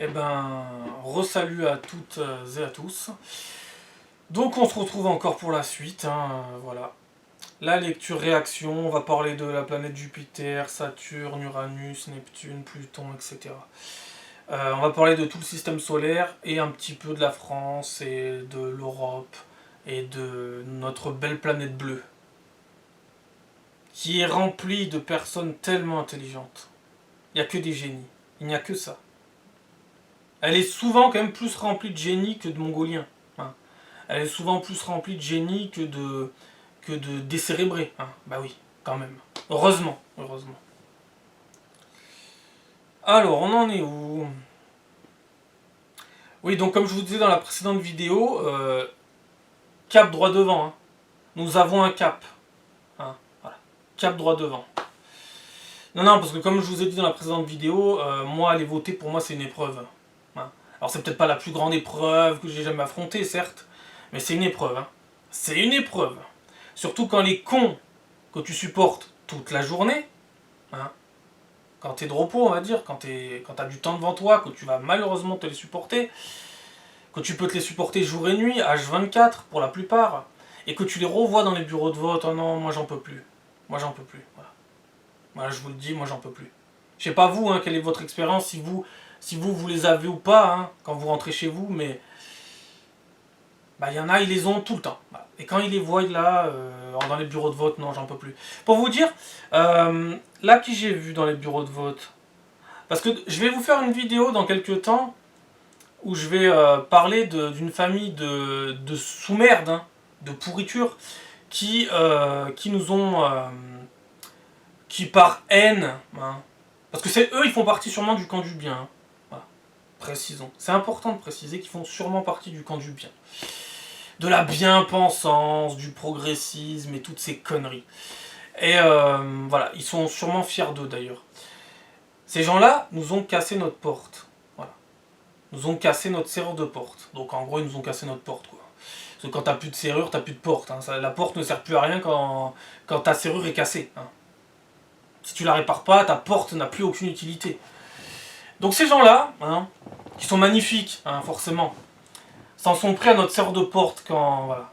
Eh ben, re-salut à toutes et à tous. Donc on se retrouve encore pour la suite, hein, voilà. La lecture-réaction, on va parler de la planète Jupiter, Saturne, Uranus, Neptune, Pluton, etc. On va parler de tout le système solaire et un petit peu de la France et de l'Europe et de notre belle planète bleue, qui est remplie de personnes tellement intelligentes. Il n'y a que des génies, il n'y a que ça. Elle est souvent quand même plus remplie de génies que de mongoliens. Hein. Elle est souvent plus remplie de génies que de décérébrés. Hein. Bah oui, quand même. Heureusement, heureusement. Alors, on en est où? Oui, donc comme je vous disais dans la précédente vidéo, cap droit devant. Hein. Nous avons un cap. Hein. Voilà. Cap droit devant. Non, parce que comme je vous ai dit dans la précédente vidéo, moi, aller voter, pour moi, c'est une épreuve. Hein. Alors, c'est peut-être pas la plus grande épreuve que j'ai jamais affrontée, certes, mais c'est une épreuve. Hein. C'est une épreuve. Surtout quand les cons que tu supportes toute la journée, hein, quand t'es de repos, on va dire, quand t'as du temps devant toi, que tu vas malheureusement te les supporter, que tu peux te les supporter jour et nuit, H24 pour la plupart, et que tu les revois dans les bureaux de vote, oh non, moi j'en peux plus. Moi j'en peux plus. Voilà, je vous le dis, moi j'en peux plus. Je sais pas vous, hein, quelle est votre expérience, si vous les avez ou pas, hein, quand vous rentrez chez vous, mais bah, y en a, ils les ont tout le temps. Voilà. Et quand ils les voient là, dans les bureaux de vote, non, j'en peux plus. Pour vous dire, là qui j'ai vu dans les bureaux de vote, parce que je vais vous faire une vidéo dans quelques temps où je vais parler d'une famille de sous-merde, hein, de pourriture, qui nous ont, qui par haine, hein, parce que c'est eux, ils font partie sûrement du camp du bien. Hein, voilà, précisons. C'est important de préciser qu'ils font sûrement partie du camp du bien. De la bien-pensance, du progressisme et toutes ces conneries. Et voilà, ils sont sûrement fiers d'eux d'ailleurs. Ces gens-là nous ont cassé notre porte. Voilà. Nous ont cassé notre serrure de porte. Donc en gros, ils nous ont cassé notre porte, quoi. Parce que quand t'as plus de serrure, t'as plus de porte. Hein. La porte ne sert plus à rien quand ta serrure est cassée. Hein. Si tu la répares pas, ta porte n'a plus aucune utilité. Donc ces gens-là, hein, qui sont magnifiques, hein, forcément, s'en sont pris à notre serrure de porte quand... Voilà.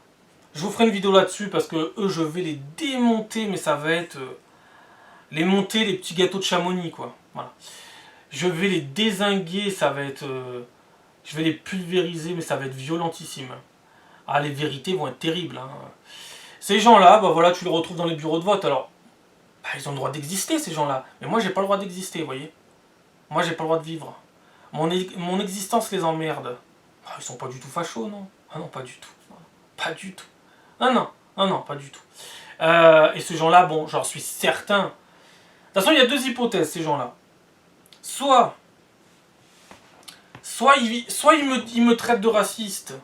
Je vous ferai une vidéo là-dessus parce que eux, je vais les démonter, mais ça va être... les monter, les petits gâteaux de Chamonix, quoi. Voilà. Je vais les dézinguer, ça va être... je vais les pulvériser, mais ça va être violentissime. Ah, les vérités vont être terribles. Hein. Ces gens-là, bah voilà, tu les retrouves dans les bureaux de vote. Alors, bah, ils ont le droit d'exister, ces gens-là. Mais moi, j'ai pas le droit d'exister, vous voyez. Moi, j'ai pas le droit de vivre. Mon existence les emmerde. Ah, ils sont pas du tout fachos, non? Ah non, pas du tout. Pas du tout. Ah non, pas du tout. Et ces gens-là, bon, j'en suis certain. De toute façon, il y a deux hypothèses, ces gens-là. Soit ils me traitent de raciste,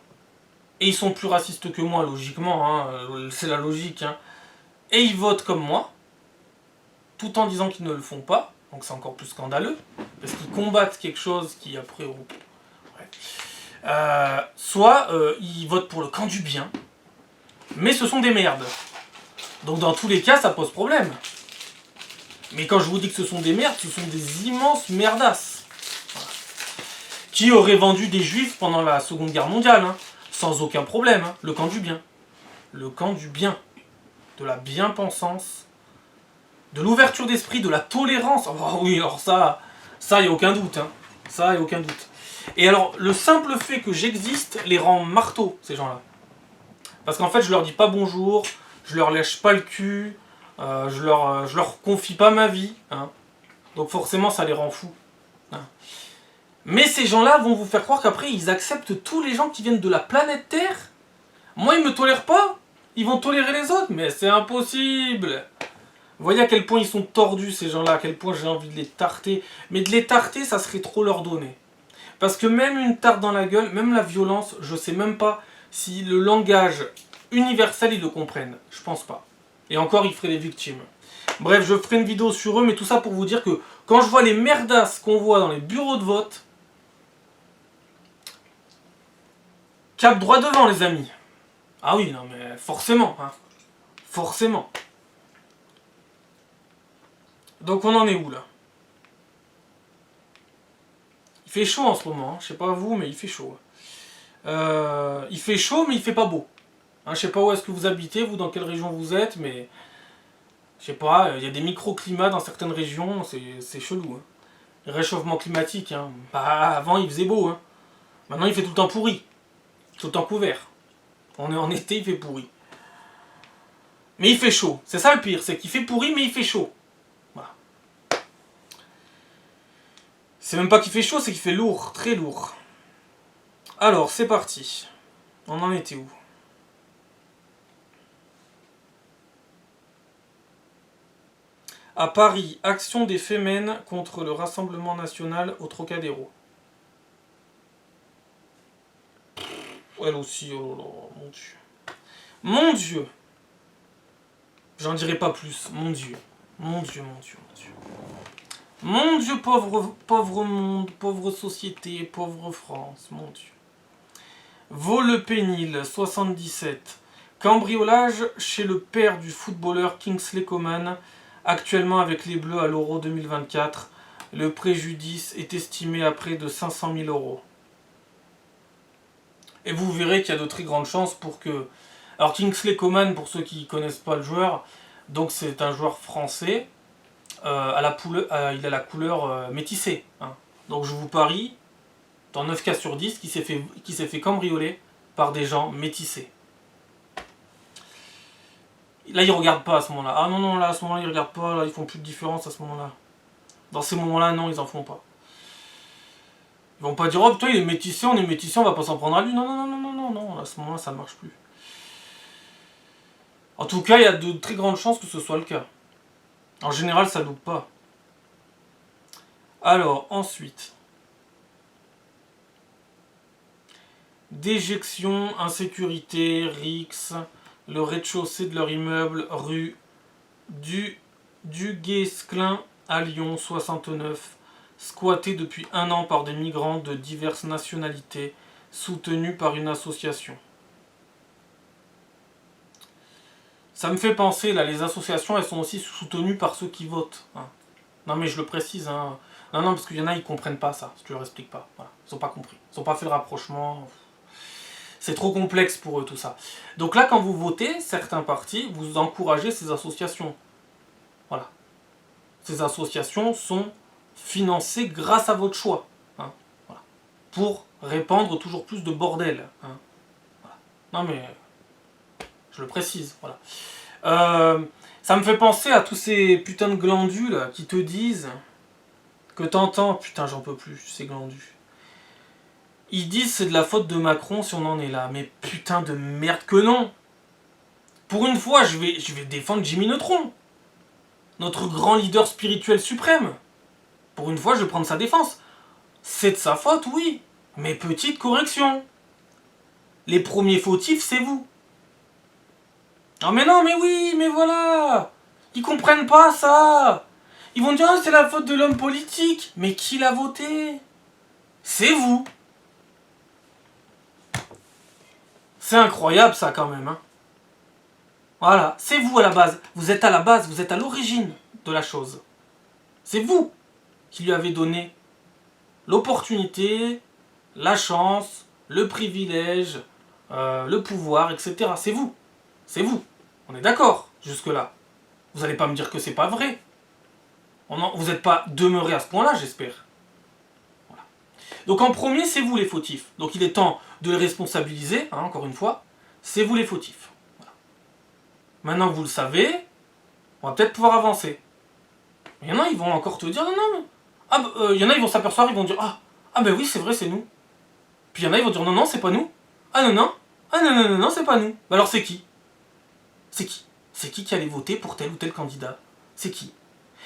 et ils sont plus racistes que moi, logiquement, hein, c'est la logique, hein, et ils votent comme moi, tout en disant qu'ils ne le font pas, donc c'est encore plus scandaleux, parce qu'ils combattent quelque chose qui après... Ouais. Soit ils votent pour le camp du bien, mais ce sont des merdes. Donc dans tous les cas, ça pose problème. Mais quand je vous dis que ce sont des merdes, ce sont des immenses merdasses. Voilà. Qui auraient vendu des juifs pendant la Seconde Guerre mondiale, hein, sans aucun problème, hein, le camp du bien. Le camp du bien. De la bien-pensance. De l'ouverture d'esprit, de la tolérance. Oh oui, alors ça, y a aucun doute. Hein. Ça, y a aucun doute. Et alors, le simple fait que j'existe les rend marteaux, ces gens-là. Parce qu'en fait, je leur dis pas bonjour, je leur lèche pas le cul, je leur confie pas ma vie. Hein. Donc forcément, ça les rend fous. Hein. Mais ces gens-là vont vous faire croire qu'après, ils acceptent tous les gens qui viennent de la planète Terre. Moi, ils me tolèrent pas. Ils vont tolérer les autres. Mais c'est impossible. Vous voyez à quel point ils sont tordus, ces gens-là, à quel point j'ai envie de les tarter. Mais de les tarter, ça serait trop leur donner. Parce que même une tarte dans la gueule, même la violence, je sais même pas si le langage universel, ils le comprennent. Je pense pas. Et encore, ils feraient des victimes. Bref, je ferai une vidéo sur eux, mais tout ça pour vous dire que quand je vois les merdasses qu'on voit dans les bureaux de vote, cap droit devant, les amis. Ah oui, non mais forcément, hein. Forcément. Donc on en est où là? fait chaud en ce moment, hein. Je sais pas vous, mais il fait chaud. Il fait chaud, mais il fait pas beau. Hein, je sais pas où est-ce que vous habitez, vous, dans quelle région vous êtes, mais... Je sais pas, il y a des microclimats dans certaines régions, c'est chelou. Hein. Le réchauffement climatique, hein. Bah, avant il faisait beau. Hein. Maintenant il fait tout le temps pourri. Tout le temps couvert. On est en été, il fait pourri. Mais il fait chaud. C'est ça le pire, c'est qu'il fait pourri, mais il fait chaud. Voilà. C'est même pas qu'il fait chaud, c'est qu'il fait lourd, très lourd. Alors, c'est parti. On en était où? À Paris, action des Femmes contre le Rassemblement National au Trocadéro. Elle aussi, oh là là, mon Dieu. Mon Dieu. J'en dirai pas plus, mon Dieu. Mon Dieu, mon Dieu, mon Dieu. Mon Dieu, pauvre monde, pauvre société, pauvre France, mon Dieu. Vaux-le-Pénil, 77. Cambriolage chez le père du footballeur Kingsley Coman, actuellement avec les Bleus à l'Euro 2024. Le préjudice est estimé à près de 500 000 euros. Et vous verrez qu'il y a de très grandes chances pour que... Alors Kingsley Coman, pour ceux qui ne connaissent pas le joueur, donc c'est un joueur français, il a la couleur métissée. Hein. Donc je vous parie, dans 9 cas sur 10, qui s'est fait cambrioler par des gens métissés. Là, ils regardent pas à ce moment-là. Ah non, non, là, à ce moment-là, ils regardent pas, là, ils font plus de différence à ce moment-là. Dans ces moments-là, non, ils en font pas. Ils vont pas dire, oh putain, il est métissé, on va pas s'en prendre à lui. Non, non, non, non, non, non, à ce moment-là, ça ne marche plus. En tout cas, il y a de très grandes chances que ce soit le cas. En général, ça loupe pas. Alors, ensuite. Déjection, insécurité, RIX, le rez-de-chaussée de leur immeuble, rue du Guesclin à Lyon, 69, squatté depuis 1 an par des migrants de diverses nationalités, soutenus par une association. Ça me fait penser, là, les associations, elles sont aussi soutenues par ceux qui votent. Hein. Non mais je le précise, hein. Non, non, parce qu'il y en a, ils comprennent pas ça, je leur explique pas. Voilà. Ils n'ont pas compris, ils n'ont pas fait le rapprochement. C'est trop complexe pour eux tout ça. Donc là, quand vous votez, certains partis, vous encouragez ces associations. Voilà. Ces associations sont financées grâce à votre choix. Hein. Voilà. Pour répandre toujours plus de bordel. Hein. Voilà. Non mais, je le précise. Voilà. Ça me fait penser à tous ces putains de glandus là, qui te disent que t'entends, putain j'en peux plus, ces glandus. Ils disent c'est de la faute de Macron si on en est là. Mais putain de merde que non. Pour une fois, je vais défendre Jimmy Neutron. Notre grand leader spirituel suprême. Pour une fois, je vais prendre sa défense. C'est de sa faute, oui. Mais petite correction. Les premiers fautifs, c'est vous. Ah mais non, mais oui, mais voilà. Ils comprennent pas ça. Ils vont dire, ah, c'est la faute de l'homme politique. Mais qui l'a voté? C'est vous. C'est incroyable ça quand même. Hein. Voilà, c'est vous à la base. Vous êtes à la base, vous êtes à l'origine de la chose. C'est vous qui lui avez donné l'opportunité, la chance, le privilège, le pouvoir, etc. C'est vous. C'est vous. On est d'accord jusque-là. Vous n'allez pas me dire que c'est pas vrai. Vous n'êtes pas demeuré à ce point-là, j'espère. Voilà. Donc en premier, c'est vous les fautifs. Donc il est temps de les responsabiliser, hein, encore une fois. C'est vous les fautifs. Voilà. Maintenant que vous le savez, on va peut-être pouvoir avancer. Il y en a, ils vont encore te dire, non, non, mais... Ah, il y en a, ils vont s'apercevoir, ils vont dire, ah ben oui, c'est vrai, c'est nous. Puis il y en a, ils vont dire, non, non, c'est pas nous. Ah non, non. Ah non, non, non, non, c'est pas nous. Bah alors c'est qui? C'est qui? C'est qui allait voter pour tel ou tel candidat? C'est qui?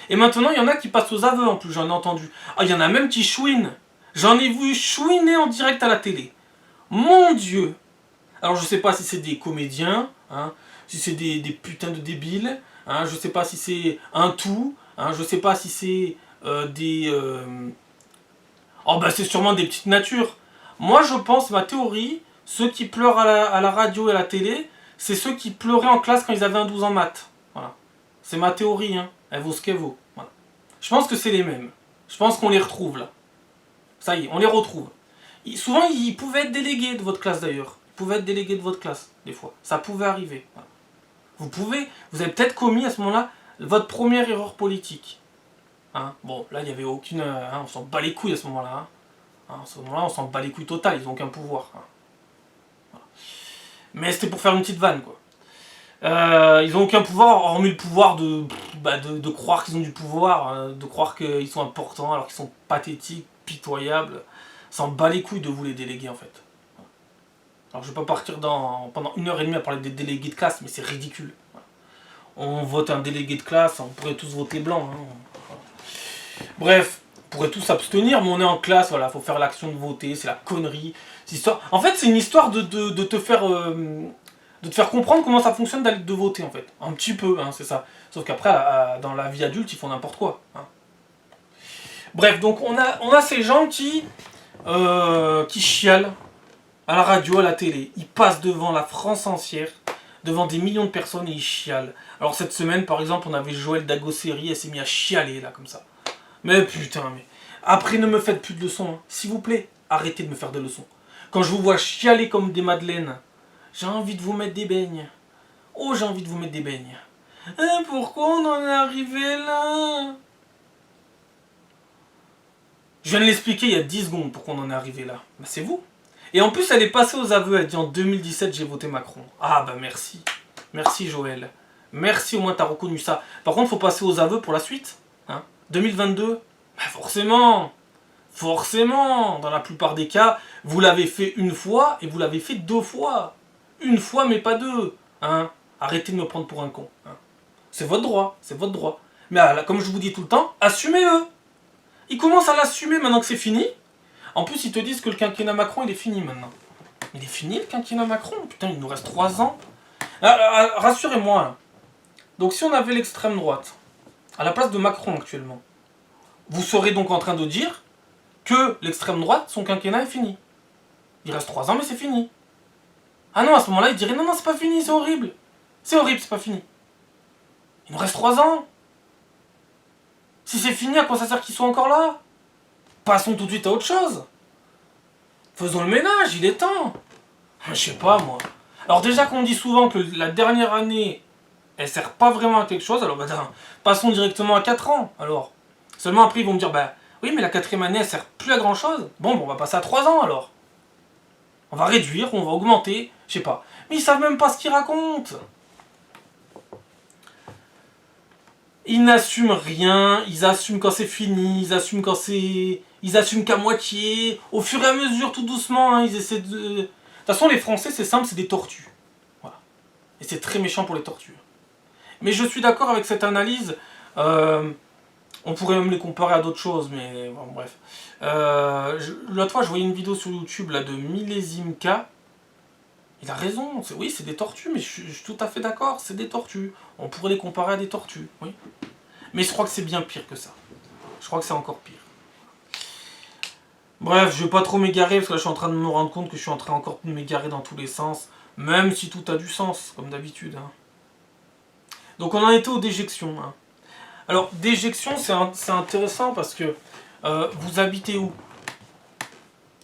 Et maintenant, il y en a qui passent aux aveux en plus, j'en ai entendu. Ah, il y en a même qui chouinent. J'en ai vu chouiner en direct à la télé. Mon Dieu! Alors je sais pas si c'est des comédiens, hein, si c'est des putains de débiles, hein, je sais pas si c'est un tout, hein, je sais pas si c'est des... Oh bah c'est sûrement des petites natures. Moi je pense, ma théorie, ceux qui pleurent à la radio et à la télé, c'est ceux qui pleuraient en classe quand ils avaient un 12 en maths. Voilà. C'est ma théorie, hein. Elle vaut ce qu'elle vaut. Voilà. Je pense que c'est les mêmes. Je pense qu'on les retrouve là. Ça y est, on les retrouve. Souvent, ils pouvaient être délégués de votre classe d'ailleurs. Ils pouvaient être délégués de votre classe, des fois. Ça pouvait arriver. Voilà. Vous avez peut-être commis à ce moment-là votre première erreur politique. Hein, bon, là, il n'y avait aucune... on s'en bat les couilles à ce moment-là. À ce moment-là, on s'en bat les couilles total, ils n'ont aucun pouvoir. Voilà. Mais c'était pour faire une petite vanne, quoi. Ils n'ont aucun pouvoir, hormis le pouvoir de croire qu'ils ont du pouvoir, de croire qu'ils sont importants alors qu'ils sont pathétiques, pitoyables. S'en bat les couilles de vous les déléguer en fait. Alors je vais pas partir pendant 1h30 à parler des délégués de classe, mais c'est ridicule. On vote un délégué de classe, on pourrait tous voter blanc. Hein. Bref, on pourrait tous s'abstenir, mais on est en classe, voilà, faut faire l'action de voter, c'est la connerie. En fait, c'est une histoire de te faire... de te faire comprendre comment ça fonctionne de voter en fait. Un petit peu, hein, c'est ça. Sauf qu'après, dans la vie adulte, ils font n'importe quoi. Hein. Bref, donc on a ces gens qui chialent à la radio, à la télé. Ils passent devant la France entière, devant des millions de personnes et ils chialent. Alors cette semaine, par exemple, on avait Joël Dagosseri, elle s'est mise à chialer là, comme ça. Mais putain, mais... Après, ne me faites plus de leçons, hein. S'il vous plaît, arrêtez de me faire des leçons. Quand je vous vois chialer comme des madeleines, j'ai envie de vous mettre des beignes. Oh, j'ai envie de vous mettre des beignes. Pourquoi on en est arrivé là? Je viens de l'expliquer il y a 10 secondes pourquoi on en est arrivé là. Bah, c'est vous. Et en plus, elle est passée aux aveux. Elle dit en 2017, j'ai voté Macron. Ah bah merci. Merci Joël. Merci, au moins t'as reconnu ça. Par contre, faut passer aux aveux pour la suite. Hein, 2022, bah forcément. Forcément. Dans la plupart des cas, vous l'avez fait une fois et vous l'avez fait 2 fois. Une fois, mais pas 2. Hein, arrêtez de me prendre pour un con. Hein. C'est votre droit. C'est votre droit. Mais là, comme je vous dis tout le temps, assumez-le. Ils commencent à l'assumer maintenant que c'est fini. En plus, ils te disent que le quinquennat Macron, il est fini maintenant. Il est fini le quinquennat Macron? Putain, il nous reste 3 ans. Rassurez-moi. Là. Donc si on avait l'extrême droite, à la place de Macron actuellement, vous serez donc en train de dire que l'extrême droite, son quinquennat est fini. Il reste 3 ans, mais c'est fini. Ah non, à ce moment-là, ils diraient non, non, c'est pas fini, c'est horrible. C'est horrible, c'est pas fini. Il nous reste 3 ans. Si c'est fini, à quoi ça sert qu'ils soient encore là? Passons tout de suite à autre chose. Faisons le ménage, il est temps. Je sais pas, moi. Alors déjà qu'on dit souvent que la dernière année, elle sert pas vraiment à quelque chose, alors passons directement à 4 ans, alors. Seulement après, ils vont me dire, bah oui, mais la 4e année, elle sert plus à grand chose. Bon, on va passer à 3 ans, alors. On va réduire, on va augmenter, je sais pas. Mais ils savent même pas ce qu'ils racontent. Ils n'assument rien, ils assument quand c'est fini, ils assument quand c'est... Ils assument qu'à moitié, au fur et à mesure, tout doucement, hein, ils essaient de... De toute façon, les Français, c'est simple, c'est des tortues. Voilà. Et c'est très méchant pour les tortues. Mais je suis d'accord avec cette analyse. On pourrait même les comparer à d'autres choses, mais bon, bref. L'autre fois, je voyais une vidéo sur YouTube là, de Millésime K. Il a raison, oui, c'est des tortues, mais je suis tout à fait d'accord, c'est des tortues. On pourrait les comparer à des tortues, oui. Mais je crois que c'est bien pire que ça. Je crois que c'est encore pire. Bref, je vais pas trop m'égarer, parce que là, je suis en train de me rendre compte que je suis en train encore de m'égarer dans tous les sens, même si tout a du sens, comme d'habitude. Hein. Donc on en était aux déjections. Hein. Alors, déjection, c'est intéressant parce que vous habitez où?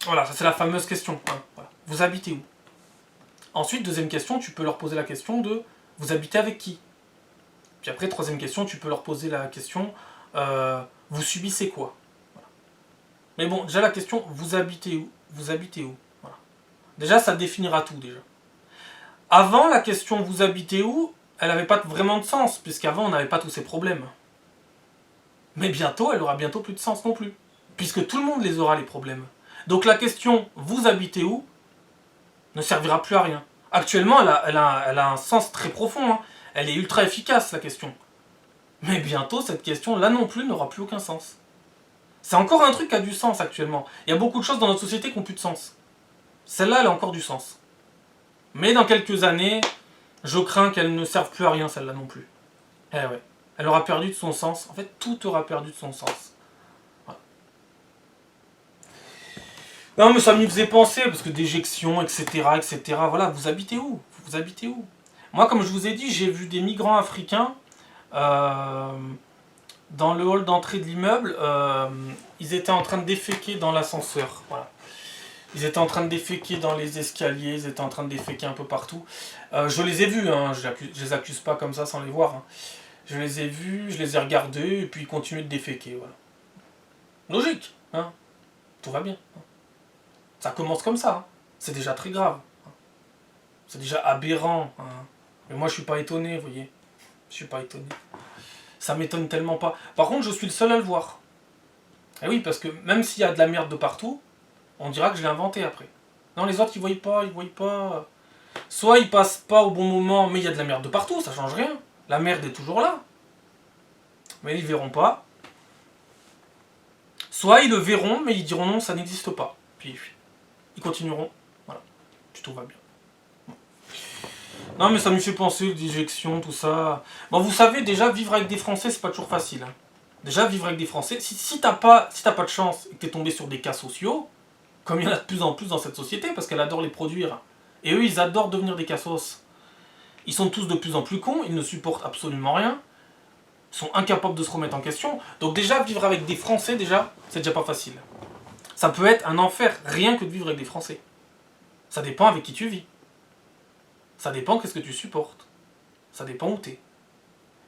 Voilà, ça c'est la fameuse question. Hein. Voilà. Vous habitez où? Ensuite, deuxième question, tu peux leur poser la question de vous habitez avec qui? Puis après, troisième question, tu peux leur poser la question vous subissez quoi? Voilà. Mais bon, déjà la question vous habitez où? Vous habitez où? Voilà. Déjà, ça définira tout déjà. Avant, la question vous habitez où? Elle n'avait pas vraiment de sens, puisqu'avant on n'avait pas tous ces problèmes. Mais bientôt, elle aura bientôt plus de sens non plus, puisque tout le monde les aura les problèmes. Donc la question vous habitez où ne servira plus à rien. Actuellement, elle a un sens très profond. Hein. Elle est ultra efficace, la question. Mais bientôt, cette question, là non plus, n'aura plus aucun sens. C'est encore un truc qui a du sens actuellement. Il y a beaucoup de choses dans notre société qui n'ont plus de sens. Celle-là, elle a encore du sens. Mais dans quelques années, je crains qu'elle ne serve plus à rien, celle-là non plus. Eh ouais. Elle aura perdu de son sens. En fait, tout aura perdu de son sens. Non, mais ça m'y faisait penser, parce que déjection, etc., etc., voilà, vous habitez où? Vous habitez où? Moi, comme je vous ai dit, j'ai vu des migrants africains dans le hall d'entrée de l'immeuble, ils étaient en train de déféquer dans l'ascenseur. Voilà. Ils étaient en train de déféquer dans les escaliers, ils étaient en train de déféquer un peu partout. Je les ai vus, hein, je les accuse pas comme ça sans les voir. Hein. Je les ai vus, je les ai regardés, et puis ils continuent de déféquer. Voilà. Logique, hein. Tout va bien. Hein. Ça commence comme ça. Hein. C'est déjà très grave. Hein. C'est déjà aberrant. Hein. Mais moi je suis pas étonné, vous voyez. Je suis pas étonné. Ça m'étonne tellement pas. Par contre, je suis le seul à le voir. Et oui, parce que même s'il y a de la merde de partout, on dira que je l'ai inventé après. Non, les autres, ils voient pas. Soit ils passent pas au bon moment, mais il y a de la merde de partout, ça change rien. La merde est toujours là. Mais ils verront pas. Soit ils le verront, mais ils diront non, ça n'existe pas. Puis ils continueront. Voilà. Puis tout va bien. Non, mais ça me fait penser, déjection, tout ça. Bon, vous savez, déjà, vivre avec des Français, c'est pas toujours facile. Hein. Déjà, vivre avec des Français, si t'as pas de chance et que t'es tombé sur des cas sociaux, comme il y en a de plus en plus dans cette société, parce qu'elle adore les produire, et eux, ils adorent devenir des cassos. Ils sont tous de plus en plus cons, ils ne supportent absolument rien, ils sont incapables de se remettre en question. Donc déjà, vivre avec des Français, déjà, c'est déjà pas facile. Ça peut être un enfer, rien que de vivre avec des Français. Ça dépend avec qui tu vis. Ça dépend qu'est-ce que tu supportes. Ça dépend où t'es.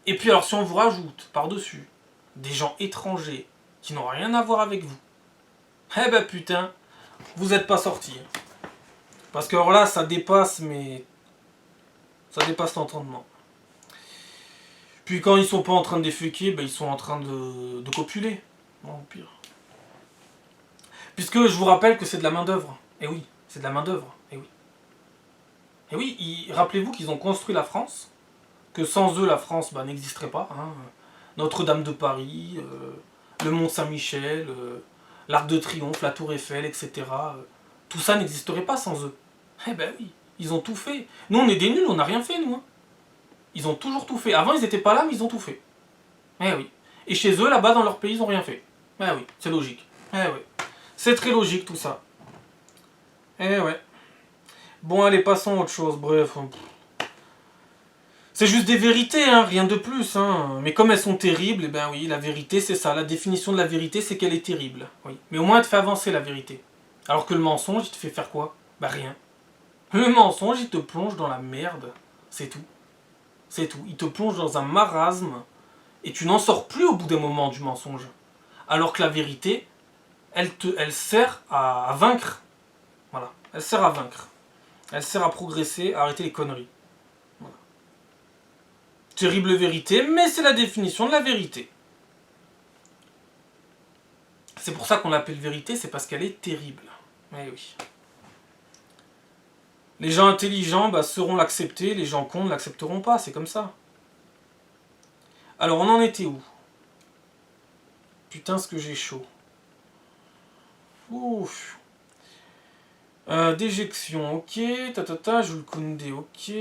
Et puis alors si on vous rajoute par-dessus des gens étrangers qui n'ont rien à voir avec vous, eh ben putain, vous êtes pas sortis. Parce que alors là, ça dépasse, mais... ça dépasse l'entendement. Puis quand ils sont pas en train de déféquer, ben ils sont en train de copuler. Non, pire. Puisque je vous rappelle que c'est de la main d'œuvre. Et oui, c'est de la main d'œuvre. Et oui. Et oui, rappelez-vous qu'ils ont construit la France, que sans eux la France n'existerait pas. Hein. Notre-Dame de Paris, le Mont Saint-Michel, l'Arc de Triomphe, la Tour Eiffel, etc. Tout ça n'existerait pas sans eux. Eh ben oui, ils ont tout fait. Nous on est des nuls, on n'a rien fait nous. Hein. Ils ont toujours tout fait. Avant ils n'étaient pas là, mais ils ont tout fait. Eh oui. Et chez eux, là-bas dans leur pays, ils n'ont rien fait. Eh oui, c'est logique. Eh oui. C'est très logique tout ça. Eh ouais. Bon allez, passons à autre chose, bref. C'est juste des vérités, hein, rien de plus. Hein. Mais comme elles sont terribles, eh ben oui, la vérité c'est ça. La définition de la vérité c'est qu'elle est terrible. Oui. Mais au moins elle te fait avancer la vérité. Alors que le mensonge, il te fait faire quoi? Bah rien. Le mensonge, il te plonge dans la merde. C'est tout. C'est tout. Il te plonge dans un marasme et tu n'en sors plus au bout d'un moment du mensonge. Alors que la vérité, elle sert à vaincre. Voilà. Elle sert à vaincre. Elle sert à progresser, à arrêter les conneries. Voilà. Terrible vérité, mais c'est la définition de la vérité. C'est pour ça qu'on l'appelle vérité, c'est parce qu'elle est terrible. Eh oui. Les gens intelligents sauront l'accepter, les gens cons ne l'accepteront pas, c'est comme ça. Alors on en était où? Putain, ce que j'ai chaud. Ouf. Déjection, ok. Jules Koundé, ok.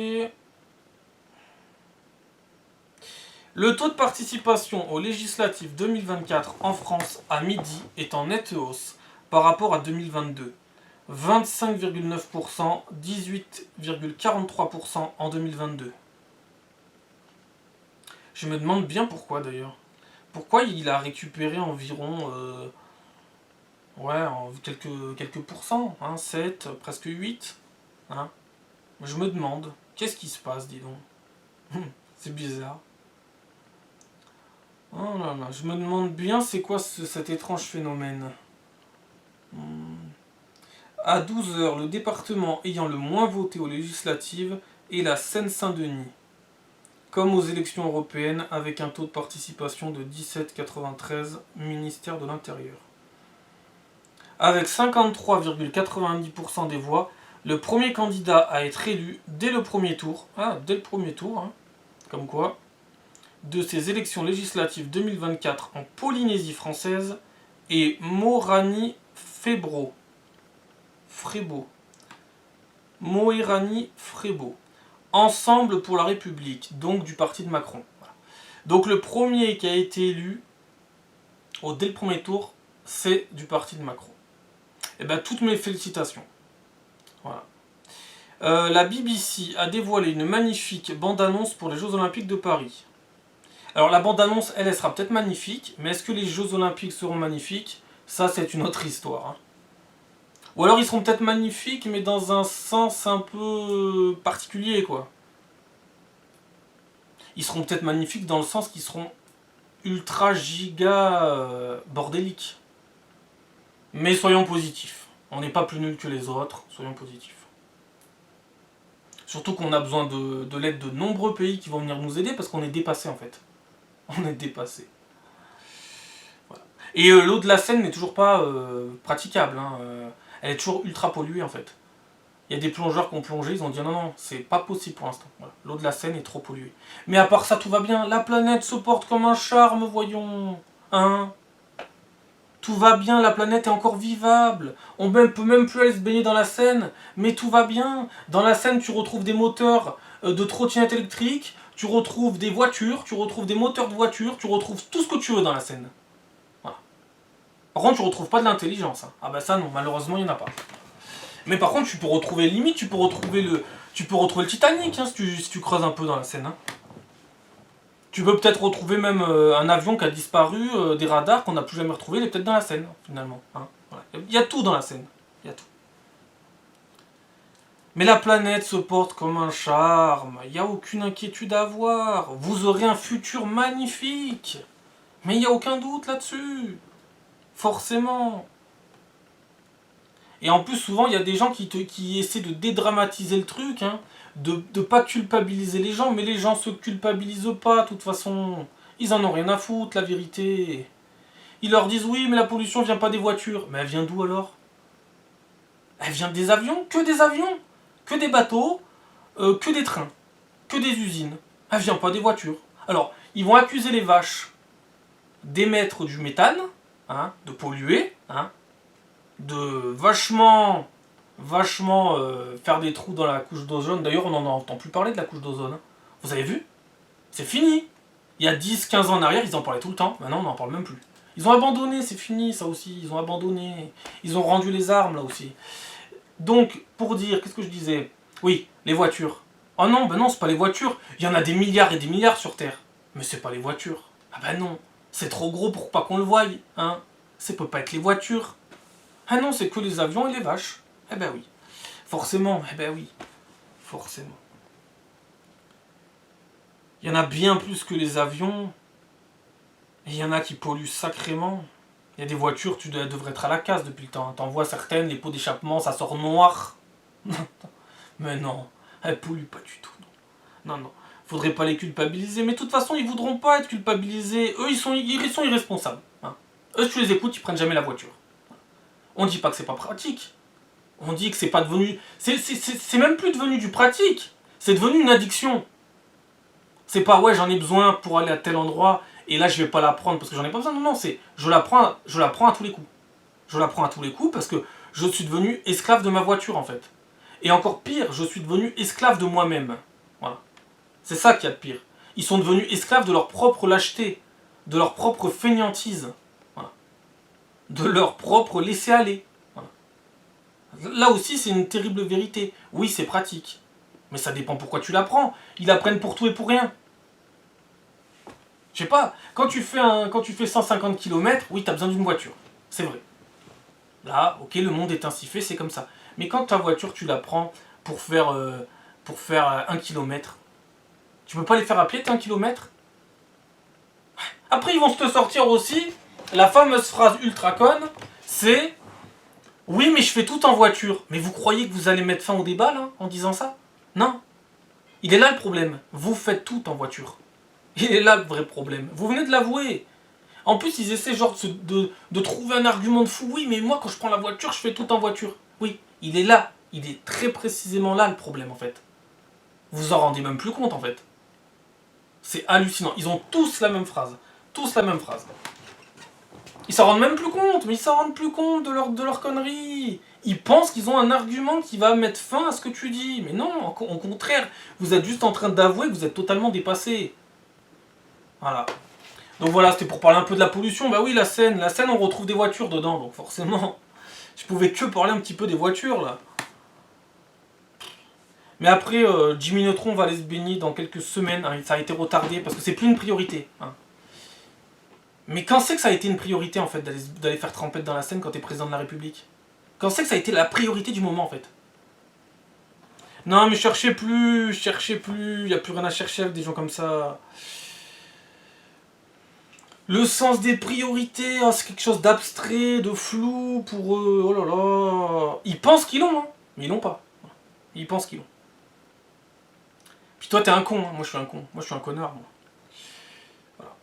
Le taux de participation aux législatives 2024 en France à midi est en nette hausse par rapport à 2022. 25,9%, 18,43% en 2022. Je me demande bien pourquoi d'ailleurs. Pourquoi il a récupéré environ quelques pourcents, hein, 7, presque 8. Hein. Je me demande, qu'est-ce qui se passe, dis donc. C'est bizarre. Oh là là, je me demande bien c'est quoi cet étrange phénomène. À 12h, le département ayant le moins voté aux législatives est la Seine-Saint-Denis. Comme aux élections européennes, avec un taux de participation de 17,93, ministère de l'Intérieur. Avec 53,90% des voix, le premier candidat à être élu dès le premier tour, hein, comme quoi, de ces élections législatives 2024 en Polynésie française est Morani Frébo. Moerani Frébo. Ensemble pour la République, donc du parti de Macron. Voilà. Donc le premier qui a été élu dès le premier tour, c'est du parti de Macron. Et bien toutes mes félicitations. Voilà. La BBC a dévoilé une magnifique bande-annonce pour les Jeux Olympiques de Paris. Alors la bande-annonce, elle sera peut-être magnifique, mais est-ce que les Jeux Olympiques seront magnifiques? Ça, c'est une autre histoire. Hein. Ou alors ils seront peut-être magnifiques, mais dans un sens un peu particulier, quoi. Ils seront peut-être magnifiques dans le sens qu'ils seront ultra giga bordéliques. Mais soyons positifs. On n'est pas plus nuls que les autres, soyons positifs. Surtout qu'on a besoin de l'aide de nombreux pays qui vont venir nous aider parce qu'on est dépassé en fait. On est dépassé. Voilà. Et l'eau de la Seine n'est toujours pas praticable. Hein. Elle est toujours ultra polluée en fait. Il y a des plongeurs qui ont plongé, ils ont dit non, non, c'est pas possible pour l'instant. Voilà. L'eau de la Seine est trop polluée. Mais à part ça, tout va bien. La planète se porte comme un charme, voyons. Hein? Tout va bien, la planète est encore vivable. On peut même plus aller se baigner dans la Seine, mais tout va bien. Dans la Seine, tu retrouves des moteurs de trottinettes électriques, tu retrouves des voitures, tu retrouves des moteurs de voitures, tu retrouves tout ce que tu veux dans la Seine. Voilà. Par contre, tu retrouves pas de l'intelligence. Hein. Ah bah ça non, malheureusement, il n'y en a pas. Mais par contre, tu peux retrouver limite, tu peux retrouver le Titanic hein, si tu creuses un peu dans la Seine. Hein. Tu peux peut-être retrouver même un avion qui a disparu, des radars qu'on n'a plus jamais retrouvés, il est peut-être dans la Seine, finalement. Hein. Voilà. Il y a tout dans la Seine. Il y a tout. Mais la planète se porte comme un charme, il n'y a aucune inquiétude à avoir. Vous aurez un futur magnifique. Mais il n'y a aucun doute là-dessus. Forcément. Et en plus, souvent, il y a des gens qui essaient de dédramatiser le truc, hein, de pas culpabiliser les gens, mais les gens se culpabilisent pas, de toute façon. Ils en ont rien à foutre, la vérité. Ils leur disent, oui, mais la pollution vient pas des voitures. Mais elle vient d'où alors? Elle vient des avions? Que des avions? Que des bateaux? Que des trains? Que des usines? Elle vient pas des voitures. Alors, ils vont accuser les vaches d'émettre du méthane, hein, de polluer, hein, de vachement faire des trous dans la couche d'ozone. D'ailleurs, on n'en entend plus parler de la couche d'ozone. Hein. Vous avez vu? C'est fini. Il y a 10-15 ans en arrière, ils en parlaient tout le temps. Maintenant, on n'en parle même plus. Ils ont abandonné, c'est fini, ça aussi. Ils ont abandonné. Ils ont rendu les armes, là aussi. Donc, pour dire, qu'est-ce que je disais? Oui, les voitures. Oh non, ben non, c'est pas les voitures. Il y en a des milliards et des milliards sur Terre. Mais c'est pas les voitures. Ah ben non, c'est trop gros pour pas qu'on le voie. Hein. Ça peut pas être les voitures. Ah non, c'est que les avions et les vaches. Eh ben oui. Forcément, eh ben oui. Forcément. Il y en a bien plus que les avions. Et il y en a qui polluent sacrément. Il y a des voitures, tu devrais être à la casse depuis le temps. T'en vois certaines, les pots d'échappement, ça sort noir. Mais non, elles polluent pas du tout. Non, non. Faudrait pas les culpabiliser. Mais de toute façon, ils voudront pas être culpabilisés. Eux, ils sont irresponsables. Hein. Eux, tu les écoutes, ils prennent jamais la voiture. On dit pas que c'est pas pratique. On dit que c'est pas devenu... C'est même plus devenu du pratique. C'est devenu une addiction. C'est pas, ouais, j'en ai besoin pour aller à tel endroit, et là, je vais pas la prendre parce que j'en ai pas besoin. Non, non, c'est... Je la prends à tous les coups. Je la prends à tous les coups parce que je suis devenu esclave de ma voiture, en fait. Et encore pire, je suis devenu esclave de moi-même. Voilà. C'est ça qu'il y a de pire. Ils sont devenus esclaves de leur propre lâcheté, de leur propre fainéantise, voilà. De leur propre laisser-aller. Voilà. Là aussi, c'est une terrible vérité. Oui, c'est pratique. Mais ça dépend pourquoi tu l'apprends. Ils l'apprennent pour tout et pour rien. Je sais pas, quand tu fais 150 km, oui, tu as besoin d'une voiture. C'est vrai. Là, ok, le monde est ainsi fait, c'est comme ça. Mais quand ta voiture, tu la prends pour faire 1 km, tu peux pas les faire à pied, tes 1 km? Après, ils vont te sortir aussi la fameuse phrase ultra conne, c'est « Oui, mais je fais tout en voiture. » Mais vous croyez que vous allez mettre fin au débat, là, en disant ça? Non. Il est là le problème. Vous faites tout en voiture. Il est là le vrai problème. Vous venez de l'avouer. En plus, ils essaient genre de trouver un argument de fou. Oui, mais moi, quand je prends la voiture, je fais tout en voiture. Oui, il est là. Il est très précisément là le problème, en fait. Vous en rendez même plus compte, en fait. C'est hallucinant. Ils ont tous la même phrase. Tous la même phrase. Ils s'en rendent même plus compte. Mais ils s'en rendent plus compte de leur connerie. Ils pensent qu'ils ont un argument qui va mettre fin à ce que tu dis. Mais non, au contraire. Vous êtes juste en train d'avouer que vous êtes totalement dépassé. Voilà. Donc voilà, c'était pour parler un peu de la pollution. Bah oui, la Seine, on retrouve des voitures dedans, donc forcément, je pouvais que parler un petit peu des voitures, là. Mais après, Jimmy Neutron va aller se baigner dans quelques semaines. Hein, ça a été retardé parce que c'est plus une priorité. Hein. Mais quand c'est que ça a été une priorité en fait d'aller faire trempette dans la Seine quand t'es président de la République? Quand c'est que ça a été la priorité du moment en fait? Non mais cherchez plus, il n'y a plus rien à chercher avec des gens comme ça. Le sens des priorités, oh, c'est quelque chose d'abstrait, de flou pour eux, oh là là. Ils pensent qu'ils l'ont, hein, mais ils l'ont pas. Ils pensent qu'ils l'ont. Puis toi t'es un con, hein. Moi je suis un con, moi je suis un connard. Moi. Voilà.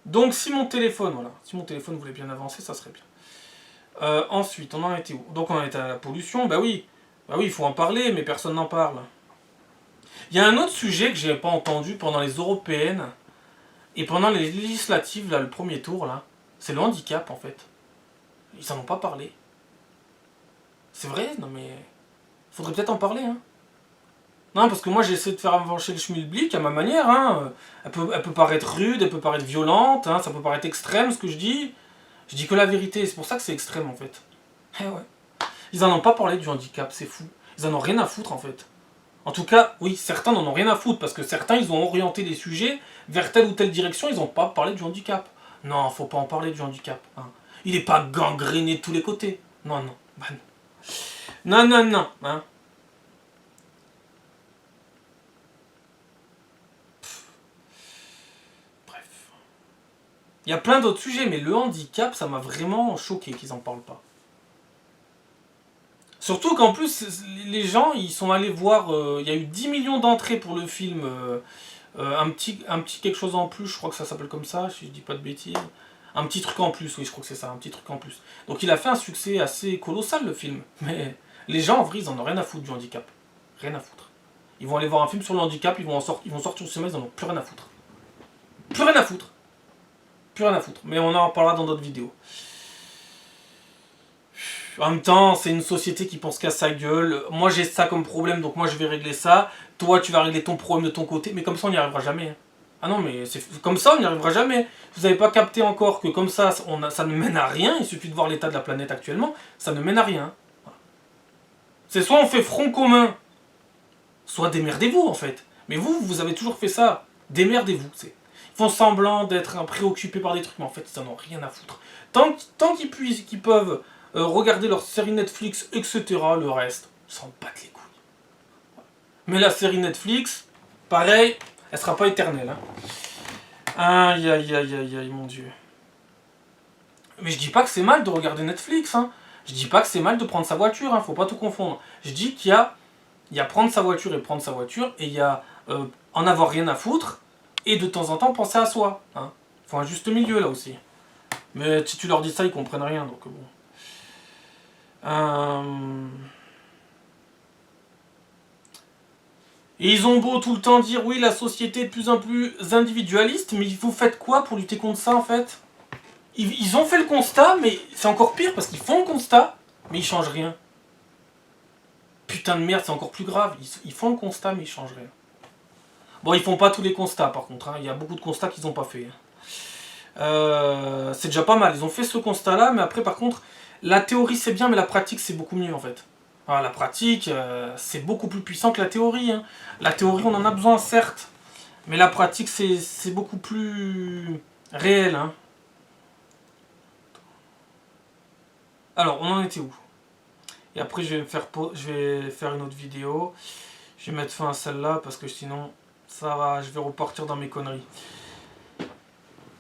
Donc si mon téléphone voulait bien avancer, ça serait bien. Ensuite, on en était où? Donc on en était à la pollution, bah oui, il faut en parler, mais personne n'en parle. Il y a un autre sujet que j'ai pas entendu pendant les européennes et pendant les législatives, là, le premier tour, là, c'est le handicap en fait. Ils en ont pas parlé. C'est vrai, non mais. Faudrait peut-être en parler, hein. Non, parce que moi j'ai essayé de faire avancer le schmilblick à ma manière, hein. Elle peut paraître rude, elle peut paraître violente, hein, ça peut paraître extrême ce que je dis. Je dis que la vérité, c'est pour ça que c'est extrême en fait. Eh ouais. Ils en ont pas parlé du handicap, c'est fou. Ils en ont rien à foutre en fait. En tout cas, oui, certains n'en ont rien à foutre, parce que certains, ils ont orienté les sujets vers telle ou telle direction, ils n'ont pas parlé du handicap. Non, faut pas en parler du handicap. Hein. Il n'est pas gangréné de tous les côtés. Non, non. Bah, non. Non, non, non. Hein. Bref. Il y a plein d'autres sujets, mais le handicap, ça m'a vraiment choqué qu'ils en parlent pas. Surtout qu'en plus, les gens, ils sont allés voir... il y a eu 10 millions d'entrées pour le film... un petit quelque chose en plus, je crois que ça s'appelle comme ça, si je dis pas de bêtises. Un petit truc en plus, oui, je crois que c'est ça, un petit truc en plus. Donc il a fait un succès assez colossal, le film. Mais les gens, en vrai, ils en ont rien à foutre du handicap. Rien à foutre. Ils vont aller voir un film sur le handicap, ils vont sortir au cinéma, ils en ont plus rien à foutre. Plus rien à foutre. Plus rien à foutre. Mais on en reparlera dans d'autres vidéos. En même temps, c'est une société qui pense qu'à sa gueule. Moi, j'ai ça comme problème, donc moi, je vais régler ça. Toi, tu vas régler ton problème de ton côté. Mais comme ça, on n'y arrivera jamais. Ah non, mais comme ça, on n'y arrivera jamais. Vous n'avez pas capté encore que comme ça, ça ne mène à rien. Il suffit de voir l'état de la planète actuellement. Ça ne mène à rien. C'est soit on fait front commun, soit démerdez-vous, en fait. Mais vous avez toujours fait ça. Démerdez-vous. Ils font semblant d'être préoccupés par des trucs, mais en fait, ils n'en ont rien à foutre. Tant qu'ils peuvent... regarder leurs séries Netflix, etc. Le reste, ils s'en battent les couilles. Mais la série Netflix, pareil, elle sera pas éternelle. Hein. Aïe, aïe, aïe, aïe, aïe, mon Dieu. Mais je dis pas que c'est mal de regarder Netflix. Hein. Je dis pas que c'est mal de prendre sa voiture. Hein. Faut pas tout confondre. Je dis qu'il y a prendre sa voiture et prendre sa voiture, et il y a en avoir rien à foutre, et de temps en temps penser à soi. Hein. Faut un juste milieu là aussi. Mais si tu leur dis ça, ils comprennent rien, donc bon. Et ils ont beau tout le temps dire oui, la société est de plus en plus individualiste, mais vous faites quoi pour lutter contre ça en fait? Ils ont fait le constat, mais c'est encore pire parce qu'ils font le constat, mais ils changent rien. Putain de merde, c'est encore plus grave. Ils font le constat, mais ils changent rien. Bon, ils font pas tous les constats par contre, hein. Il y a beaucoup de constats qu'ils n'ont pas fait. C'est déjà pas mal, ils ont fait ce constat là, mais après par contre, la théorie c'est bien, mais la pratique c'est beaucoup mieux en fait. Alors, la pratique, c'est beaucoup plus puissant que la théorie. Hein. La théorie, on en a besoin, certes. Mais la pratique, c'est beaucoup plus réel. Hein. Alors, on en était où? Et après, je vais faire une autre vidéo. Je vais mettre fin à celle-là, parce que sinon, ça va, je vais repartir dans mes conneries.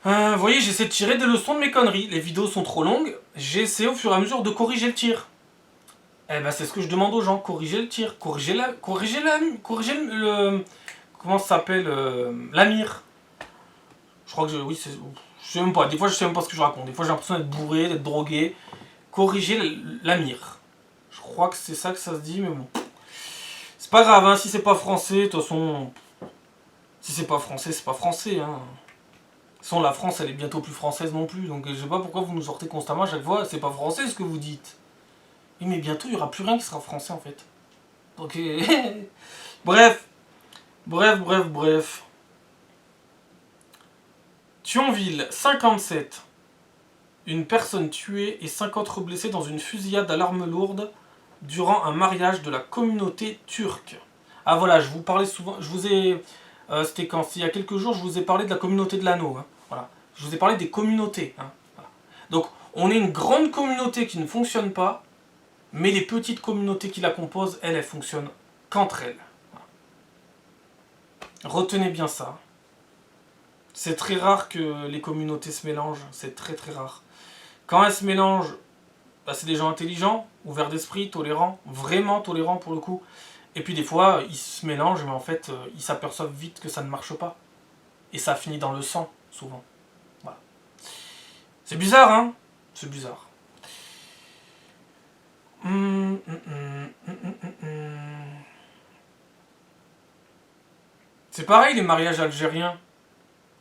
Vous voyez, j'essaie de tirer des leçons de mes conneries. Les vidéos sont trop longues. J'essaie au fur et à mesure de corriger le tir. Eh ben c'est ce que je demande aux gens, corriger le tir, corriger le comment ça s'appelle, la mire. Je crois que oui, je sais même pas, des fois je sais même pas ce que je raconte, des fois j'ai l'impression d'être bourré, d'être drogué. Corriger la mire. Je crois que c'est ça que ça se dit, mais bon. C'est pas grave, hein, si c'est pas français, de toute façon, si c'est pas français, c'est pas français, hein. De toute façon, la France, elle est bientôt plus française non plus, donc je sais pas pourquoi vous nous sortez constamment à chaque fois, c'est pas français ce que vous dites. Oui, mais bientôt, il n'y aura plus rien qui sera français, en fait. Donc, bref. Thionville, 57. Une personne tuée et 5 autres blessés dans une fusillade à l'arme lourde durant un mariage de la communauté turque. Ah voilà, je vous parlais souvent, je vous ai... c'était quand? Il y a quelques jours, je vous ai parlé de la communauté de l'anneau. Hein, voilà. Je vous ai parlé des communautés. Hein, voilà. Donc, on est une grande communauté qui ne fonctionne pas, mais les petites communautés qui la composent, elles fonctionnent qu'entre elles. Voilà. Retenez bien ça. C'est très rare que les communautés se mélangent, c'est très très rare. Quand elles se mélangent, bah, c'est des gens intelligents, ouverts d'esprit, tolérants, vraiment tolérants pour le coup. Et puis des fois, ils se mélangent, mais en fait, ils s'aperçoivent vite que ça ne marche pas. Et ça finit dans le sang, souvent. Voilà. C'est bizarre, hein? C'est bizarre. C'est pareil, les mariages algériens.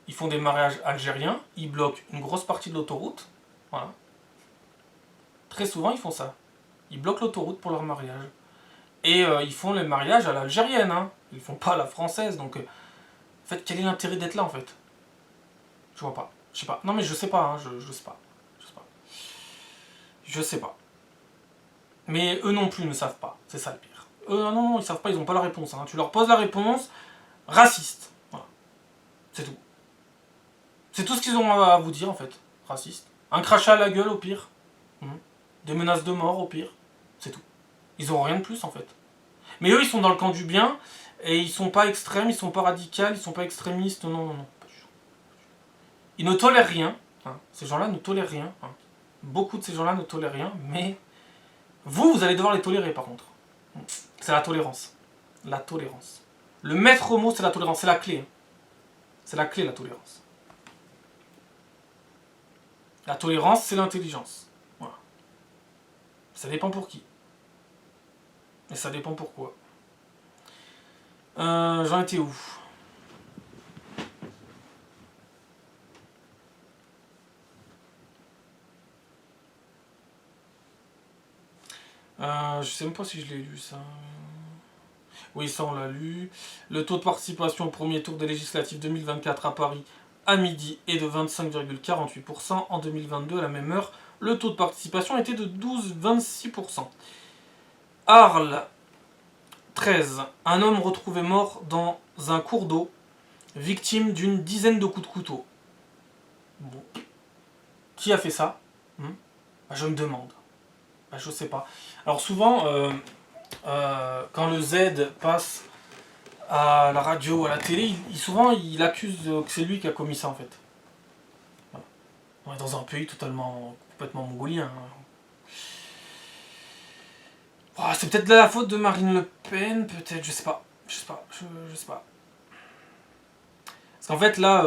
Ils font des mariages algériens, ils bloquent une grosse partie de l'autoroute. Voilà. Très souvent, ils font ça. Ils bloquent l'autoroute pour leur mariage. Et ils font les mariages à l'algérienne, hein. Ils font pas à la française. Donc, en fait, quel est l'intérêt d'être là, en fait? Je vois pas. Je sais pas. Non, mais je sais pas, hein. Je sais pas. Je sais pas. Je sais pas. Mais eux non plus ne savent pas. C'est ça le pire. Eux, non, ils savent pas, ils ont pas la réponse. Hein. Tu leur poses la réponse, raciste. Voilà. C'est tout. C'est tout ce qu'ils ont à vous dire, en fait. Raciste. Un crachat à la gueule, au pire. Des menaces de mort, au pire. C'est tout. Ils ont rien de plus, en fait. Mais eux, ils sont dans le camp du bien, et ils sont pas extrêmes, ils sont pas radicaux, ils sont pas extrémistes, non. Pas du tout. Ils ne tolèrent rien. Hein. Ces gens-là ne tolèrent rien. Hein. Beaucoup de ces gens-là ne tolèrent rien, mais vous allez devoir les tolérer, par contre. C'est la tolérance. La tolérance. Le maître mot, c'est la tolérance. C'est la clé. C'est la clé, la tolérance. La tolérance, c'est l'intelligence. Voilà. Ça dépend pour qui. Et ça dépend pourquoi. J'en étais où? Je sais même pas si je l'ai lu ça. Oui, ça on l'a lu. Le taux de participation au premier tour des législatives 2024 à Paris à midi est de 25,48%. En 2022, à la même heure, le taux de participation était de 12,26%. Arles, 13. Un homme retrouvé mort dans un cours d'eau, victime d'une dizaine de coups de couteau. Bon. Qui a fait ça? Je me demande. Je sais pas. Alors souvent, quand le Z passe à la radio, à la télé, souvent il accuse que c'est lui qui a commis ça en fait. Voilà. On est dans un pays complètement mongolien. Hein. Oh, c'est peut-être la faute de Marine Le Pen, peut-être, je sais pas. Je sais pas. Parce qu'en fait là,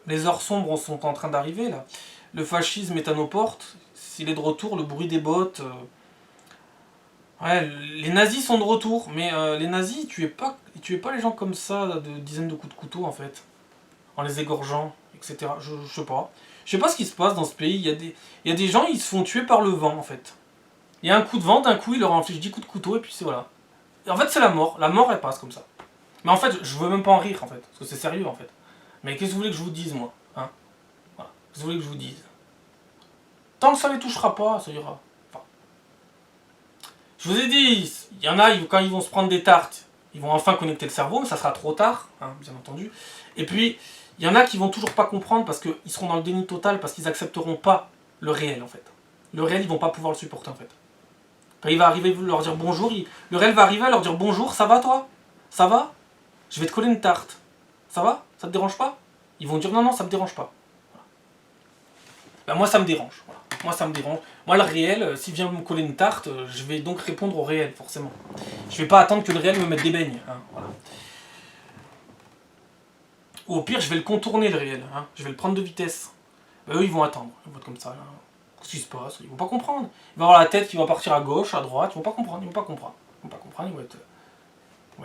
les heures sombres sont en train d'arriver là. Le fascisme est à nos portes. S'il est de retour, le bruit des bottes. Ouais, les nazis sont de retour, mais les nazis, ils tuaient pas les gens comme ça, de dizaines de coups de couteau en fait, en les égorgeant, etc. Je sais pas. Je sais pas ce qui se passe dans ce pays. Il y a des gens, ils se font tuer par le vent en fait. Il y a un coup de vent, d'un coup, il leur inflige 10 coups de couteau et puis c'est voilà. Et en fait, c'est la mort. La mort, elle passe comme ça. Mais en fait, je veux même pas en rire en fait, parce que c'est sérieux en fait. Mais qu'est-ce que vous voulez que je vous dise moi, hein? Voilà. Qu'est-ce que vous voulez que je vous dise? Tant que ça les touchera pas, ça ira. Je vous ai dit, il y en a, quand ils vont se prendre des tartes, ils vont enfin connecter le cerveau, mais ça sera trop tard, hein, bien entendu. Et puis, il y en a qui vont toujours pas comprendre parce qu'ils seront dans le déni total, parce qu'ils accepteront pas le réel, en fait. Le réel, ils vont pas pouvoir le supporter, en fait. Quand il va arriver, leur dire bonjour, le réel va arriver à leur dire bonjour, ça va toi? Ça va? Je vais te coller une tarte. Ça va? Ça te dérange pas? Ils vont dire non, ça me dérange pas. Voilà. Ben, moi, ça me dérange. Voilà. Moi, ça me dérange. Moi, le réel, s'il vient me coller une tarte, je vais donc répondre au réel, forcément. Je vais pas attendre que le réel me mette des beignes. Hein, voilà. Ou au pire, je vais le contourner, le réel. Hein, je vais le prendre de vitesse. Eux, ils vont attendre. Ils vont être comme ça. Qu'est-ce qui se passe? Ils vont pas comprendre. Ils vont avoir la tête qui va partir à gauche, à droite. Ils vont pas comprendre. Ils vont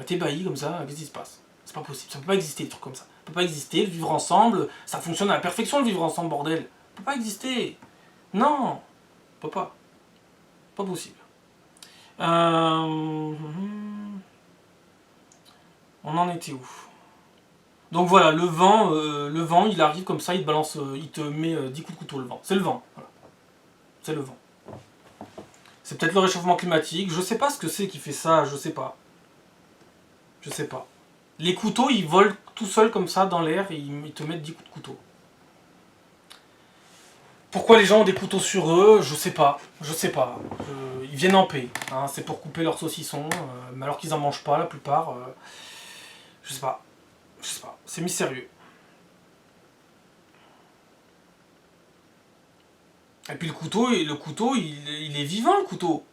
être ébahis comme ça. Qu'est-ce qui se passe? C'est pas possible. Ça peut pas exister, des trucs comme ça. Ça peut pas exister. Le vivre ensemble, ça fonctionne à la perfection, le vivre ensemble, bordel. Ça peut pas exister. Non, peut pas. Pas possible. On en était où? Donc voilà, le vent, il arrive comme ça, il te balance, il te met 10 coups de couteau le vent. C'est le vent. Voilà. C'est le vent. C'est peut-être le réchauffement climatique. Je sais pas ce que c'est qui fait ça, je sais pas. Je sais pas. Les couteaux, ils volent tout seuls comme ça dans l'air et ils te mettent 10 coups de couteau. Pourquoi les gens ont des couteaux sur eux, je sais pas. Je sais pas. Ils viennent en paix. Hein, c'est pour couper leurs saucissons, mais alors qu'ils en mangent pas la plupart. Je sais pas. Je sais pas. C'est mystérieux. Et puis le couteau, il est vivant, le couteau.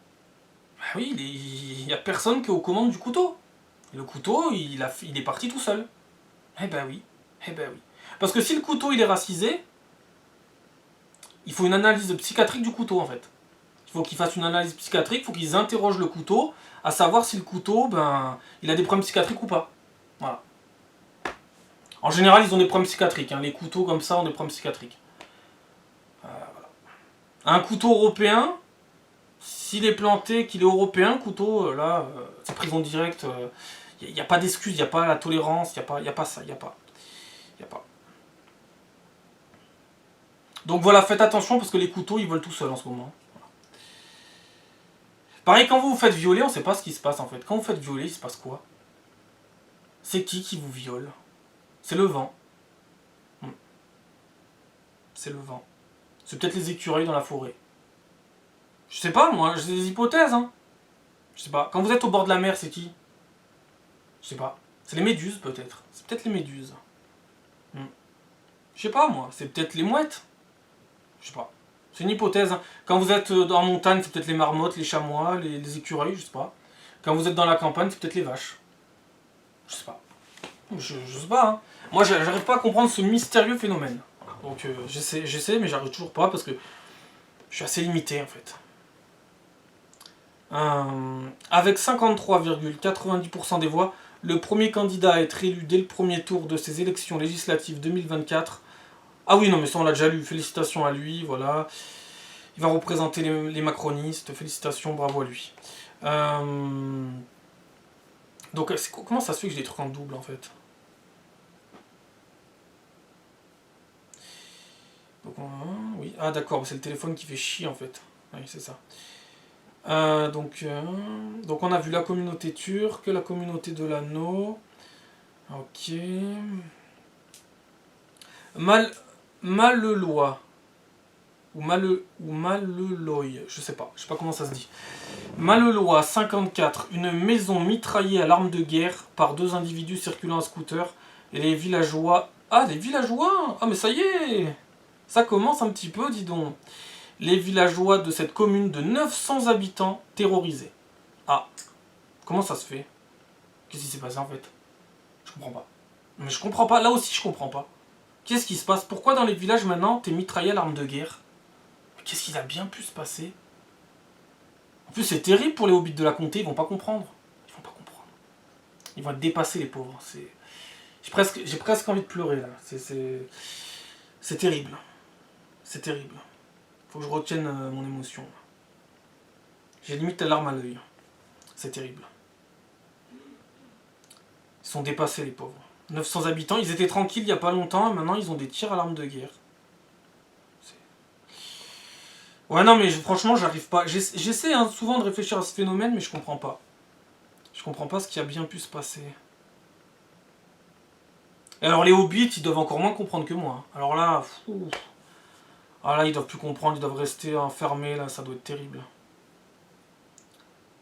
Bah oui, il y a personne qui est aux commandes du couteau. Et le couteau, il est parti tout seul. Eh ben oui. Eh ben oui. Parce que si le couteau, il est racisé, il faut une analyse psychiatrique du couteau, en fait. Il faut qu'ils fassent une analyse psychiatrique, il faut qu'ils interrogent le couteau, à savoir si le couteau, ben, il a des problèmes psychiatriques ou pas. Voilà. En général, ils ont des problèmes psychiatriques. Hein. Les couteaux comme ça ont des problèmes psychiatriques. Voilà. Un couteau européen, s'il est planté, qu'il est européen, couteau, là, c'est prison directe. Il n'y a pas d'excuse, il n'y a pas la tolérance, il n'y a pas ça, il n'y a pas. Il n'y a pas. Donc voilà, faites attention parce que les couteaux, ils volent tout seuls en ce moment. Voilà. Pareil, quand vous vous faites violer, on ne sait pas ce qui se passe en fait. Quand vous faites violer, il se passe quoi? C'est qui vous viole? C'est le vent. C'est le vent. C'est peut-être les écureuils dans la forêt. Je sais pas, moi, j'ai des hypothèses, hein. Je sais pas. Quand vous êtes au bord de la mer, c'est qui? Je sais pas. C'est les méduses, peut-être. C'est peut-être les méduses. Je sais pas, moi. C'est peut-être les mouettes. Je sais pas. C'est une hypothèse. Hein. Quand vous êtes en montagne, c'est peut-être les marmottes, les chamois, les écureuils, je sais pas. Quand vous êtes dans la campagne, c'est peut-être les vaches. Je sais pas. Je sais pas. Hein. Moi, j'arrive pas à comprendre ce mystérieux phénomène. Donc, j'essaie, mais j'arrive toujours pas parce que je suis assez limité, en fait. Avec 53,90% des voix, le premier candidat à être élu dès le premier tour de ces élections législatives 2024. Ah oui, non, mais ça on l'a déjà lu, félicitations à lui, voilà. Il va représenter les macronistes, félicitations, bravo à lui. Donc, comment ça se fait que j'ai des trucs en double en fait? Donc, oui. Ah d'accord, c'est le téléphone qui fait chier en fait. Oui, c'est ça. Donc on a vu la communauté turque, la communauté de l'anneau. Ok. Malelois. Ou Maleloy, je sais pas comment ça se dit. Malelois 54, une maison mitraillée à l'arme de guerre par deux individus circulant à scooter. Et les villageois. Ah, les villageois! Ah, mais ça y est! Ça commence un petit peu, dis donc. Les villageois de cette commune de 900 habitants terrorisés. Ah, comment ça se fait? Qu'est-ce qui s'est passé en fait? Je comprends pas. Mais je comprends pas, là aussi je comprends pas. Qu'est-ce qui se passe? Pourquoi dans les villages maintenant t'es mitraillé à l'arme de guerre? Qu'est-ce qu'il a bien pu se passer? En plus c'est terrible pour les hobbits de la comté, ils vont pas comprendre. Ils vont pas comprendre. Ils vont être dépassés les pauvres. J'ai presque envie de pleurer là. C'est terrible. C'est terrible. Faut que je retienne mon émotion. J'ai limite la larme à l'œil. C'est terrible. Ils sont dépassés les pauvres. 900 habitants, ils étaient tranquilles il n'y a pas longtemps, et maintenant ils ont des tirs à l'arme de guerre. Ouais non mais franchement j'arrive pas. J'essaie hein, souvent de réfléchir à ce phénomène mais je comprends pas. Je comprends pas ce qui a bien pu se passer. Et alors les hobbits ils doivent encore moins comprendre que moi. Alors là, ah là ils doivent plus comprendre, ils doivent rester enfermés là, ça doit être terrible.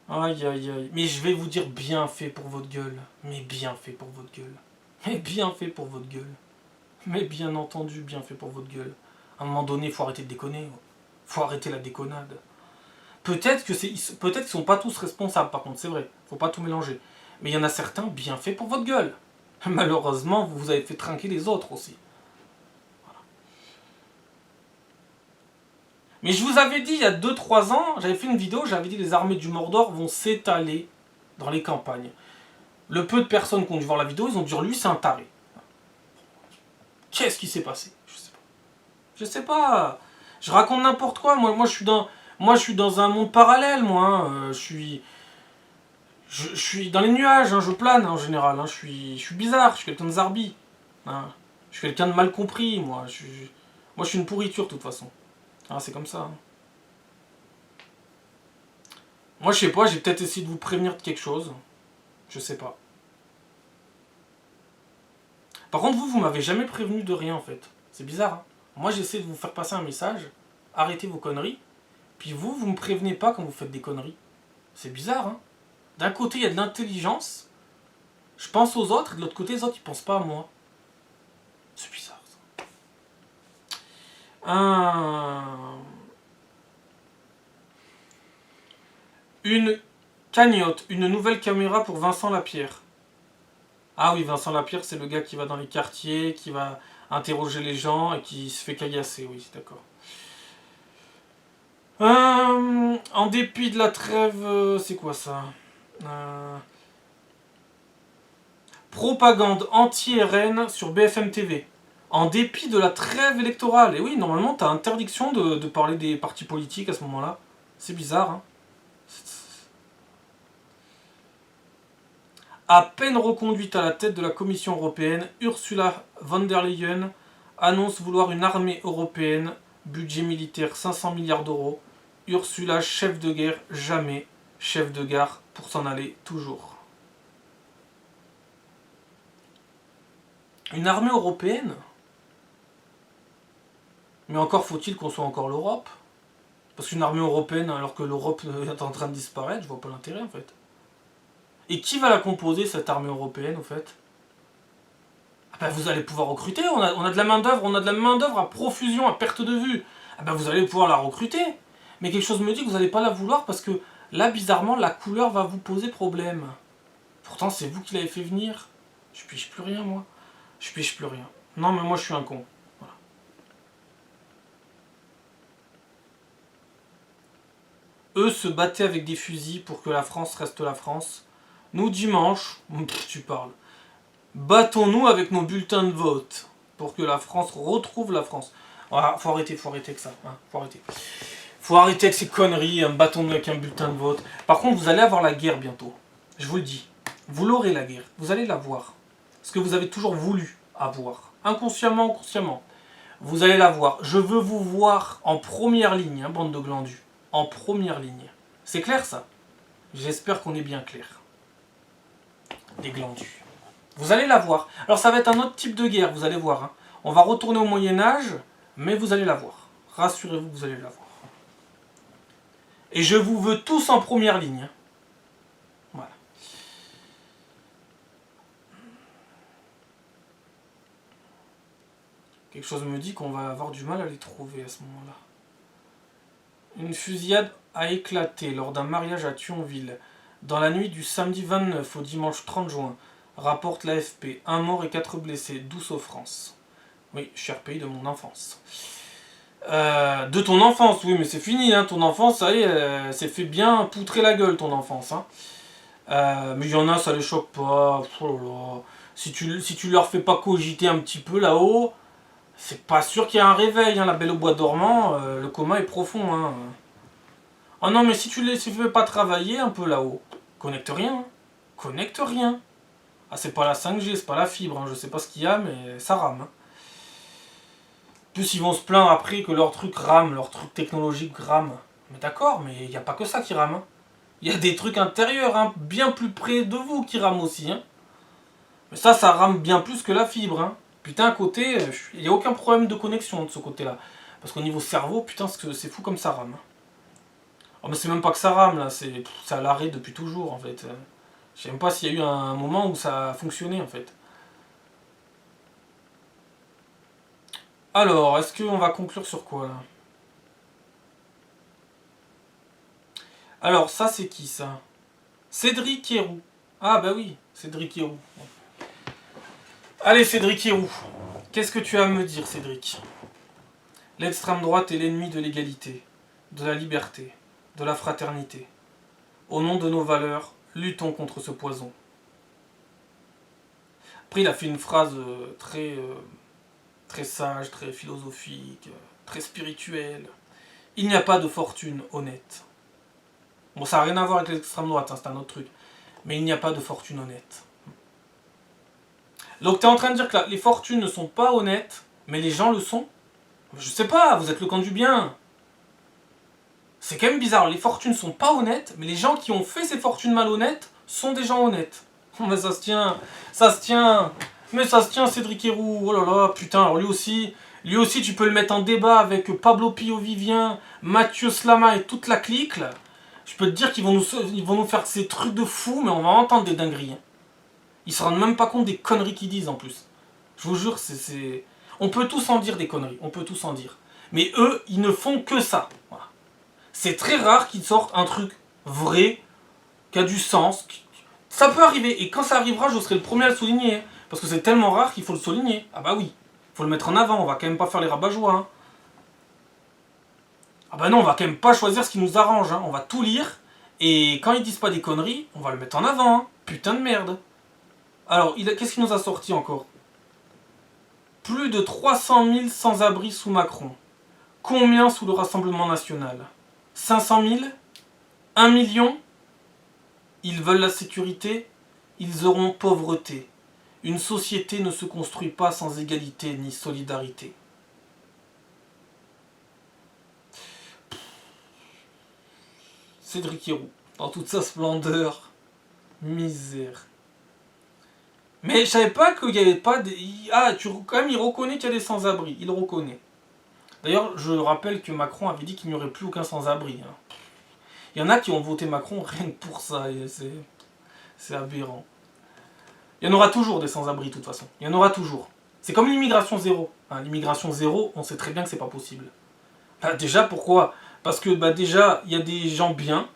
Aïe aïe aïe. Mais je vais vous dire bien fait pour votre gueule. Mais bien fait pour votre gueule. Mais bien fait pour votre gueule. Mais bien entendu bien fait pour votre gueule. À un moment donné il faut arrêter de déconner. Faut arrêter la déconnade. Peut-être qu'ils sont pas tous responsables par contre, c'est vrai. Faut pas tout mélanger. Mais il y en a certains bien fait pour votre gueule. Malheureusement, vous avez fait trinquer les autres aussi. Voilà. Mais je vous avais dit il y a 2-3 ans, j'avais fait une vidéo, j'avais dit les armées du Mordor vont s'étaler dans les campagnes. Le peu de personnes qui ont dû voir la vidéo, ils ont dit lui c'est un taré. Qu'est-ce qui s'est passé? Je sais pas. Je sais pas. Je raconte n'importe quoi. Moi je suis dans un monde parallèle, moi. Hein. Je suis dans les nuages, hein. Je plane en général. Hein. Je suis bizarre, je suis quelqu'un de zarbi. Hein. Je suis quelqu'un de mal compris, moi. Moi je suis une pourriture de toute façon. Ah, c'est comme ça. Hein. Moi, je sais pas, j'ai peut-être essayé de vous prévenir de quelque chose. Je sais pas. Par contre, vous m'avez jamais prévenu de rien, en fait. C'est bizarre, hein. Moi, j'essaie de vous faire passer un message. Arrêtez vos conneries. Puis vous me prévenez pas quand vous faites des conneries. C'est bizarre, hein. D'un côté, il y a de l'intelligence. Je pense aux autres, et de l'autre côté, les autres, ils pensent pas à moi. C'est bizarre, ça. Une cagnotte, une nouvelle caméra pour Vincent Lapierre. Ah oui, Vincent Lapierre, c'est le gars qui va dans les quartiers, qui va interroger les gens et qui se fait caillasser, oui, d'accord. En dépit de la trêve, c'est quoi ça? Propagande anti-RN sur BFM TV. En dépit de la trêve électorale. Et oui, normalement, t'as interdiction de parler des partis politiques à ce moment-là. C'est bizarre, hein. À peine reconduite à la tête de la Commission européenne, Ursula von der Leyen annonce vouloir une armée européenne, budget militaire 500 milliards d'euros. Ursula, chef de guerre, jamais chef de gare pour s'en aller toujours. Une armée européenne? Mais encore faut-il qu'on soit encore l'Europe. Parce qu'une armée européenne, alors que l'Europe est en train de disparaître, je vois pas l'intérêt en fait. Et qui va la composer, cette armée européenne, au fait? Ah ben vous allez pouvoir recruter, on a de la main-d'œuvre, à profusion, à perte de vue. Ah ben vous allez pouvoir la recruter. Mais quelque chose me dit que vous n'allez pas la vouloir parce que là, bizarrement, la couleur va vous poser problème. Pourtant, c'est vous qui l'avez fait venir. Je pige plus rien, moi. Je pige plus rien. Non, mais moi, je suis un con. Voilà. Eux se battaient avec des fusils pour que la France reste la France. Nous, dimanche, tu parles. Battons-nous avec nos bulletins de vote pour que la France retrouve la France. Voilà, faut arrêter avec ça. Hein, faut arrêter avec ces conneries, battons-nous avec un bulletin de vote. Par contre, vous allez avoir la guerre bientôt. Je vous le dis. Vous l'aurez, la guerre. Vous allez la voir. Ce que vous avez toujours voulu avoir. Inconsciemment ou consciemment. Vous allez la voir. Je veux vous voir en première ligne, hein, bande de glandus. En première ligne. C'est clair, ça? J'espère qu'on est bien clair. Des glandus. Vous allez la voir. Alors ça va être un autre type de guerre, vous allez voir. Hein. On va retourner au Moyen-Âge, mais vous allez la voir. Rassurez-vous que vous allez la voir. Et je vous veux tous en première ligne. Voilà. Quelque chose me dit qu'on va avoir du mal à les trouver à ce moment-là. Une fusillade a éclaté lors d'un mariage à Thionville, dans la nuit du samedi 29 au dimanche 30 juin, rapporte l'AFP. 1 mort et 4 blessés, 12 souffrances. Oui, cher pays de mon enfance. De ton enfance, oui, mais c'est fini, hein, ton enfance, ça y est, s'est fait bien poutrer la gueule, ton enfance. Hein. Mais il y en a, ça les choque pas. Oh là là. Si tu leur fais pas cogiter un petit peu là-haut, c'est pas sûr qu'il y ait un réveil. Hein, la Belle au bois dormant, le coma est profond. Hein. Oh non, mais si tu les fais pas travailler un peu là-haut, connecte rien. Hein. Connecte rien. Ah, c'est pas la 5G, c'est pas la fibre, hein, je sais pas ce qu'il y a, mais ça rame. Hein. Plus ils vont se plaindre après que leur truc rame, leur truc technologique rame. Mais d'accord, mais il n'y a pas que ça qui rame. Hein. Il y a des trucs intérieurs, hein, bien plus près de vous qui rament aussi. Hein. Mais ça rame bien plus que la fibre. Hein. Putain, à côté, il n'y a aucun problème de connexion de ce côté-là. Parce qu'au niveau cerveau, putain, c'est fou comme ça rame. Oh, mais c'est même pas que ça rame, là, c'est à l'arrêt depuis toujours, en fait. Je sais même pas s'il y a eu un moment où ça a fonctionné, en fait. Alors, est-ce qu'on va conclure sur quoi, là? Alors, ça, c'est qui, ça? Cédric Héroux. Ah, bah oui, Cédric Héroux. Allez, Cédric Héroux. Qu'est-ce que tu as à me dire, Cédric? L'extrême droite est l'ennemi de l'égalité, de la liberté, de la fraternité. Au nom de nos valeurs, luttons contre ce poison. Après, il a fait une phrase très sage, très philosophique, très spirituelle. Il n'y a pas de fortune honnête. Bon, ça n'a rien à voir avec l'extrême droite, hein, c'est un autre truc. Mais il n'y a pas de fortune honnête. Donc tu es en train de dire que là, les fortunes ne sont pas honnêtes, mais les gens le sont? Je sais pas, vous êtes le camp du bien. C'est quand même bizarre, les fortunes sont pas honnêtes, mais les gens qui ont fait ces fortunes malhonnêtes sont des gens honnêtes. Mais ça se tient, ça se tient, mais ça se tient Cédric Héroux, oh là là, putain, alors lui aussi tu peux le mettre en débat avec Pablo Pio-Vivien, Mathieu Slama et toute la clique, là. Je peux te dire qu'ils vont nous faire ces trucs de fous, mais on va entendre des dingueries. Ils se rendent même pas compte des conneries qu'ils disent en plus. Je vous jure, c'est... On peut tous en dire des conneries, on peut tous en dire. Mais eux, ils ne font que ça. Voilà. C'est très rare qu'ils sortent un truc vrai, qui a du sens. Ça peut arriver, et quand ça arrivera, je serai le premier à le souligner. Hein, parce que c'est tellement rare qu'il faut le souligner. Ah bah oui, faut le mettre en avant, on va quand même pas faire les rabat-joie. Hein. Ah bah non, on va quand même pas choisir ce qui nous arrange. Hein. On va tout lire, et quand ils disent pas des conneries, on va le mettre en avant. Hein. Putain de merde. Alors, qu'est-ce qu'il nous a sorti encore? Plus de 300 000 sans-abri sous Macron. Combien sous le Rassemblement National? 500 000? 1 million? Ils veulent la sécurité, ils auront pauvreté. Une société ne se construit pas sans égalité ni solidarité. Cédric Héroux, dans toute sa splendeur. Misère. Mais je savais pas qu'il n'y avait pas des... Ah, quand même, il reconnaît qu'il y a des sans-abri. Il reconnaît. D'ailleurs, je rappelle que Macron avait dit qu'il n'y aurait plus aucun sans-abri. Hein. Il y en a qui ont voté Macron rien que pour ça. C'est aberrant. Il y en aura toujours des sans-abri, de toute façon. Il y en aura toujours. C'est comme l'immigration zéro. Hein, l'immigration zéro, on sait très bien que c'est pas possible. Bah, déjà, pourquoi? Parce que déjà, il y a des gens bien.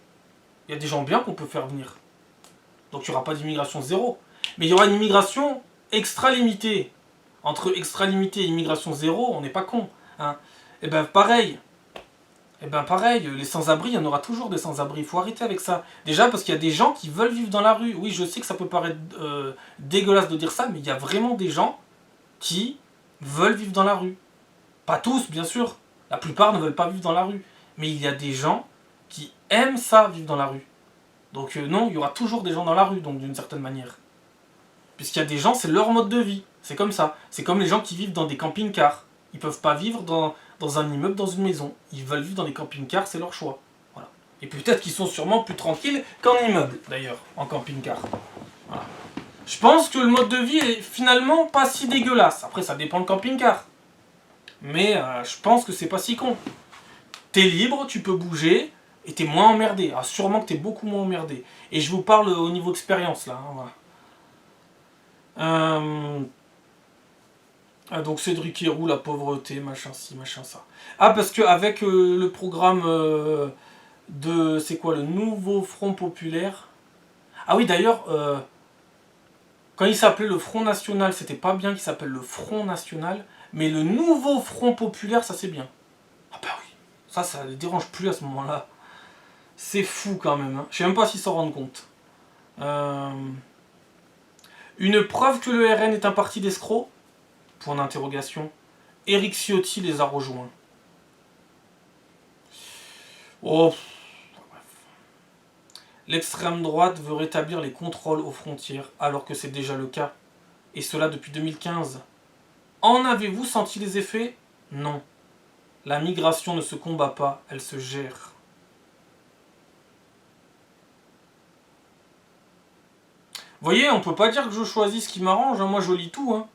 Il y a des gens bien qu'on peut faire venir. Donc il n'y aura pas d'immigration zéro. Mais il y aura une immigration extra limitée. Entre extra limitée et immigration zéro, on n'est pas con. Hein. Et ben pareil. Les sans-abri, il y en aura toujours des sans-abri. Il faut arrêter avec ça. Déjà parce qu'il y a des gens qui veulent vivre dans la rue. Oui, je sais que ça peut paraître dégueulasse de dire ça, mais il y a vraiment des gens qui veulent vivre dans la rue. Pas tous, bien sûr. La plupart ne veulent pas vivre dans la rue. Mais il y a des gens qui aiment ça, vivre dans la rue. Donc non, il y aura toujours des gens dans la rue, donc d'une certaine manière. Puisqu'il y a des gens, c'est leur mode de vie. C'est comme ça. C'est comme les gens qui vivent dans des camping-cars. Ils peuvent pas vivre dans un immeuble, dans une maison. Ils veulent vivre dans des camping-cars, c'est leur choix. Voilà. Et peut-être qu'ils sont sûrement plus tranquilles qu'en immeuble, d'ailleurs, en camping-car. Voilà. Je pense que le mode de vie est finalement pas si dégueulasse. Après, ça dépend de camping-car. Mais je pense que c'est pas si con. T'es libre, tu peux bouger, et t'es moins emmerdé. Ah, sûrement que t'es beaucoup moins emmerdé. Et je vous parle au niveau expérience, là. Hein, voilà. Donc Cédric Héroux, la pauvreté, machin ci, machin ça. Ah, parce qu'avec le programme de... C'est quoi, le nouveau Front Populaire? Ah oui, d'ailleurs, quand il s'appelait le Front National, c'était pas bien qu'il s'appelle le Front National, mais le nouveau Front Populaire, ça c'est bien. Ah bah oui, ça les dérange plus à ce moment-là. C'est fou quand même, hein. Je sais même pas s'ils s'en rendent compte. Une preuve que le RN est un parti d'escrocs? Point d'interrogation. Éric Ciotti les a rejoints. Oh. L'extrême droite veut rétablir les contrôles aux frontières, alors que c'est déjà le cas. Et cela depuis 2015. En avez-vous senti les effets? Non. La migration ne se combat pas, elle se gère. Vous voyez, on peut pas dire que je choisis ce qui m'arrange, hein. Moi je lis tout. Hein.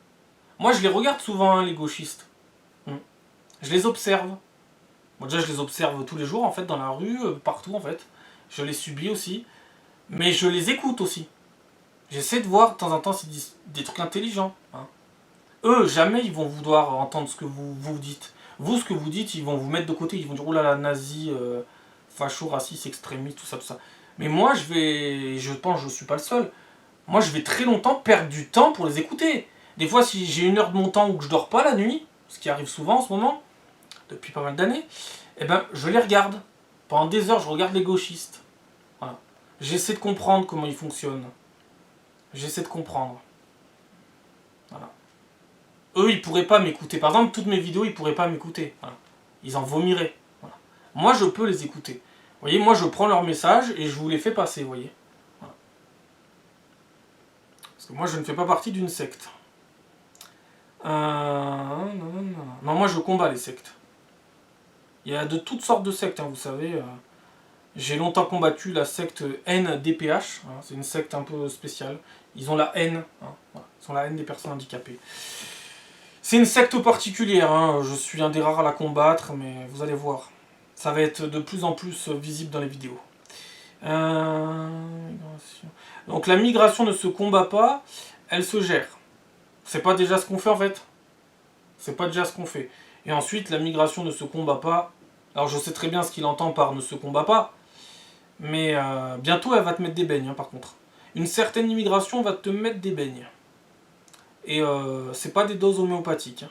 Moi je les regarde souvent, hein, les gauchistes. Je les observe. Bon, déjà je les observe tous les jours en fait, dans la rue, partout en fait. Je les subis aussi. Mais je les écoute aussi. J'essaie de voir de temps en temps s'ils disent des trucs intelligents. Hein. Eux, jamais ils vont vouloir entendre ce que vous dites. Vous, ce que vous dites, ils vont vous mettre de côté. Ils vont dire, oh là là, nazi, facho, raciste, extrémiste, tout ça, tout ça. Mais moi, je pense que je suis pas le seul. Moi, je vais très longtemps perdre du temps pour les écouter. Des fois, si j'ai une heure de mon temps ou que je dors pas la nuit, ce qui arrive souvent en ce moment, depuis pas mal d'années, eh ben, je les regarde. Pendant des heures, je regarde les gauchistes. Voilà. J'essaie de comprendre comment ils fonctionnent. J'essaie de comprendre. Voilà. Eux, ils pourraient pas m'écouter. Par exemple, toutes mes vidéos, ils pourraient pas m'écouter. Voilà. Ils en vomiraient. Voilà. Moi, je peux les écouter. Vous voyez, moi, je prends leurs messages et je vous les fais passer, vous voyez. Voilà. Parce que moi, je ne fais pas partie d'une secte. Non, moi, je combats les sectes. Il y a de toutes sortes de sectes, hein, vous savez. J'ai longtemps combattu la secte NDPH. Hein, c'est une secte un peu spéciale. Ils ont la haine. Hein, voilà, ils ont la haine des personnes handicapées. C'est une secte particulière. Hein, je suis un des rares à la combattre, mais vous allez voir. Ça va être de plus en plus visible dans les vidéos. Donc la migration ne se combat pas, elle se gère. C'est pas déjà ce qu'on fait en fait. C'est pas déjà ce qu'on fait. Et ensuite, la migration ne se combat pas. Alors je sais très bien ce qu'il entend par ne se combat pas. Mais bientôt elle va te mettre des beignes hein, par contre. Une certaine immigration va te mettre des beignes. Et c'est pas des doses homéopathiques.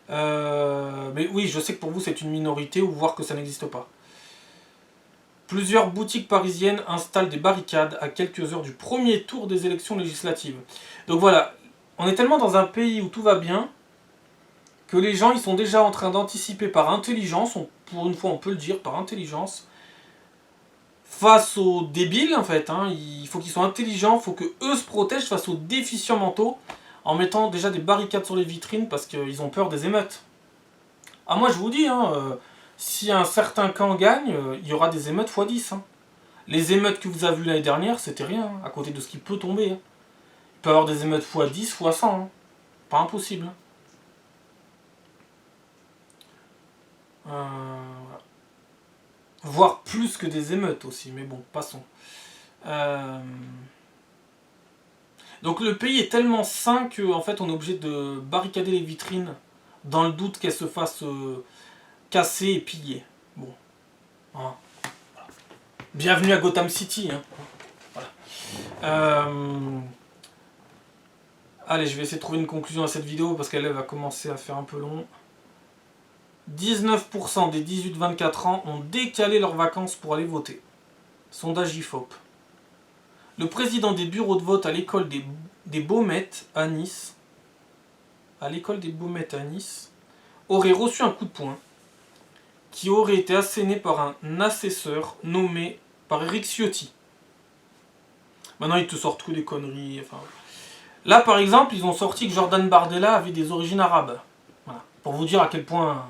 Mais oui, je sais que pour vous c'est une minorité ou voire que ça n'existe pas. Plusieurs boutiques parisiennes installent des barricades à quelques heures du premier tour des élections législatives. Donc voilà, on est tellement dans un pays où tout va bien que les gens ils sont déjà en train d'anticiper par intelligence, pour une fois on peut le dire, par intelligence, face aux débiles en fait. Hein, il faut qu'ils soient intelligents, il faut que eux se protègent face aux déficients mentaux en mettant déjà des barricades sur les vitrines parce qu'ils ont peur des émeutes. Ah moi je vous dis, hein, si un certain camp gagne, il y aura des émeutes x 10. Hein. Les émeutes que vous avez vues l'année dernière, c'était rien, hein, à côté de ce qui peut tomber. Hein. Il peut y avoir des émeutes x 10, x 100. Hein. Pas impossible. Voilà. Voire plus que des émeutes aussi, mais bon, passons. Donc le pays est tellement sain qu'en fait on est obligé de barricader les vitrines dans le doute qu'elles se fassent casser et piller. Bon. Hein. Voilà. Bienvenue à Gotham City. Hein. Voilà. Allez, je vais essayer de trouver une conclusion à cette vidéo parce qu'elle va commencer à faire un peu long. 19% des 18-24 ans ont décalé leurs vacances pour aller voter. Sondage IFOP. Le président des bureaux de vote à l'école des Baumettes à Nice, aurait reçu un coup de poing qui aurait été asséné par un assesseur nommé par Eric Ciotti. Maintenant ils te sortent que des conneries. Enfin... Là par exemple ils ont sorti que Jordan Bardella avait des origines arabes. Voilà. Pour vous dire à quel point...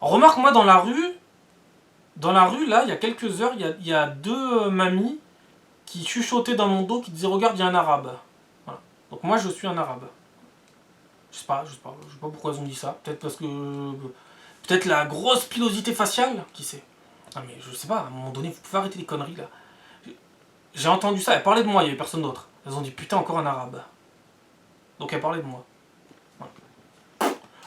Remarque moi dans la rue là il y a quelques heures il y a deux mamies qui chuchotaient dans mon dos qui disaient regarde il y a un arabe. Voilà. Donc moi je suis un arabe. Je sais pas pourquoi elles ont dit ça. Peut-être parce que... Peut-être la grosse pilosité faciale, qui sait. Non mais je sais pas, à un moment donné, vous pouvez arrêter les conneries là. J'ai entendu ça, elles parlaient de moi, il n'y avait personne d'autre. Elles ont dit putain encore un arabe. Donc elles parlaient de moi. Voilà.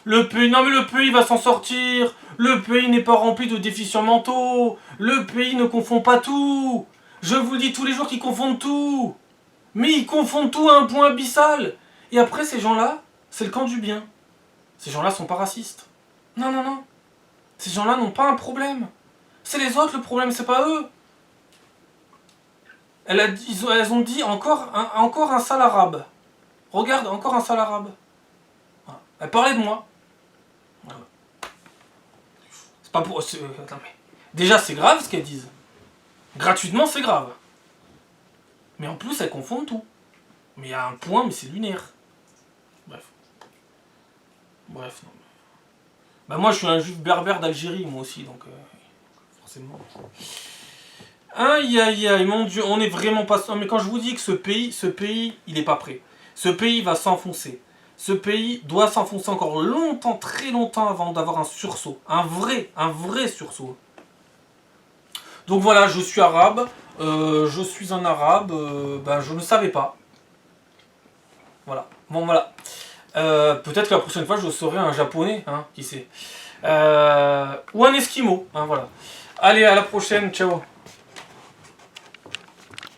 Le pays, non mais le pays va s'en sortir. Le pays n'est pas rempli de déficients mentaux. Le pays ne confond pas tout. Je vous le dis tous les jours qu'ils confondent tout. Mais ils confondent tout à un point abyssal. Et après ces gens-là, c'est le camp du bien. Ces gens-là sont pas racistes. Non, non, non. Ces gens-là n'ont pas un problème. C'est les autres le problème, c'est pas eux. Elles ont dit encore un sale arabe. Regarde, encore un sale arabe. Voilà. Elles parlaient de moi. Voilà. C'est pas pour... Attends, mais... Déjà, c'est grave ce qu'elles disent. Gratuitement, c'est grave. Mais en plus, elles confondent tout. Mais il y a un point, mais c'est lunaire. Bref. Bref, non. Bah moi je suis un juif berbère d'Algérie moi aussi donc forcément. Aïe aïe aïe mon dieu, on est vraiment pas... Mais quand je vous dis que ce pays il est pas prêt. Ce pays va s'enfoncer. Ce pays doit s'enfoncer encore longtemps, très longtemps avant d'avoir un sursaut. Un vrai sursaut. Donc voilà, je suis arabe, je suis un arabe, ben je ne savais pas. Voilà, bon voilà. Peut-être que la prochaine fois je serai un japonais, hein, qui sait. Ou un esquimau, hein, voilà. Allez, à la prochaine, ciao.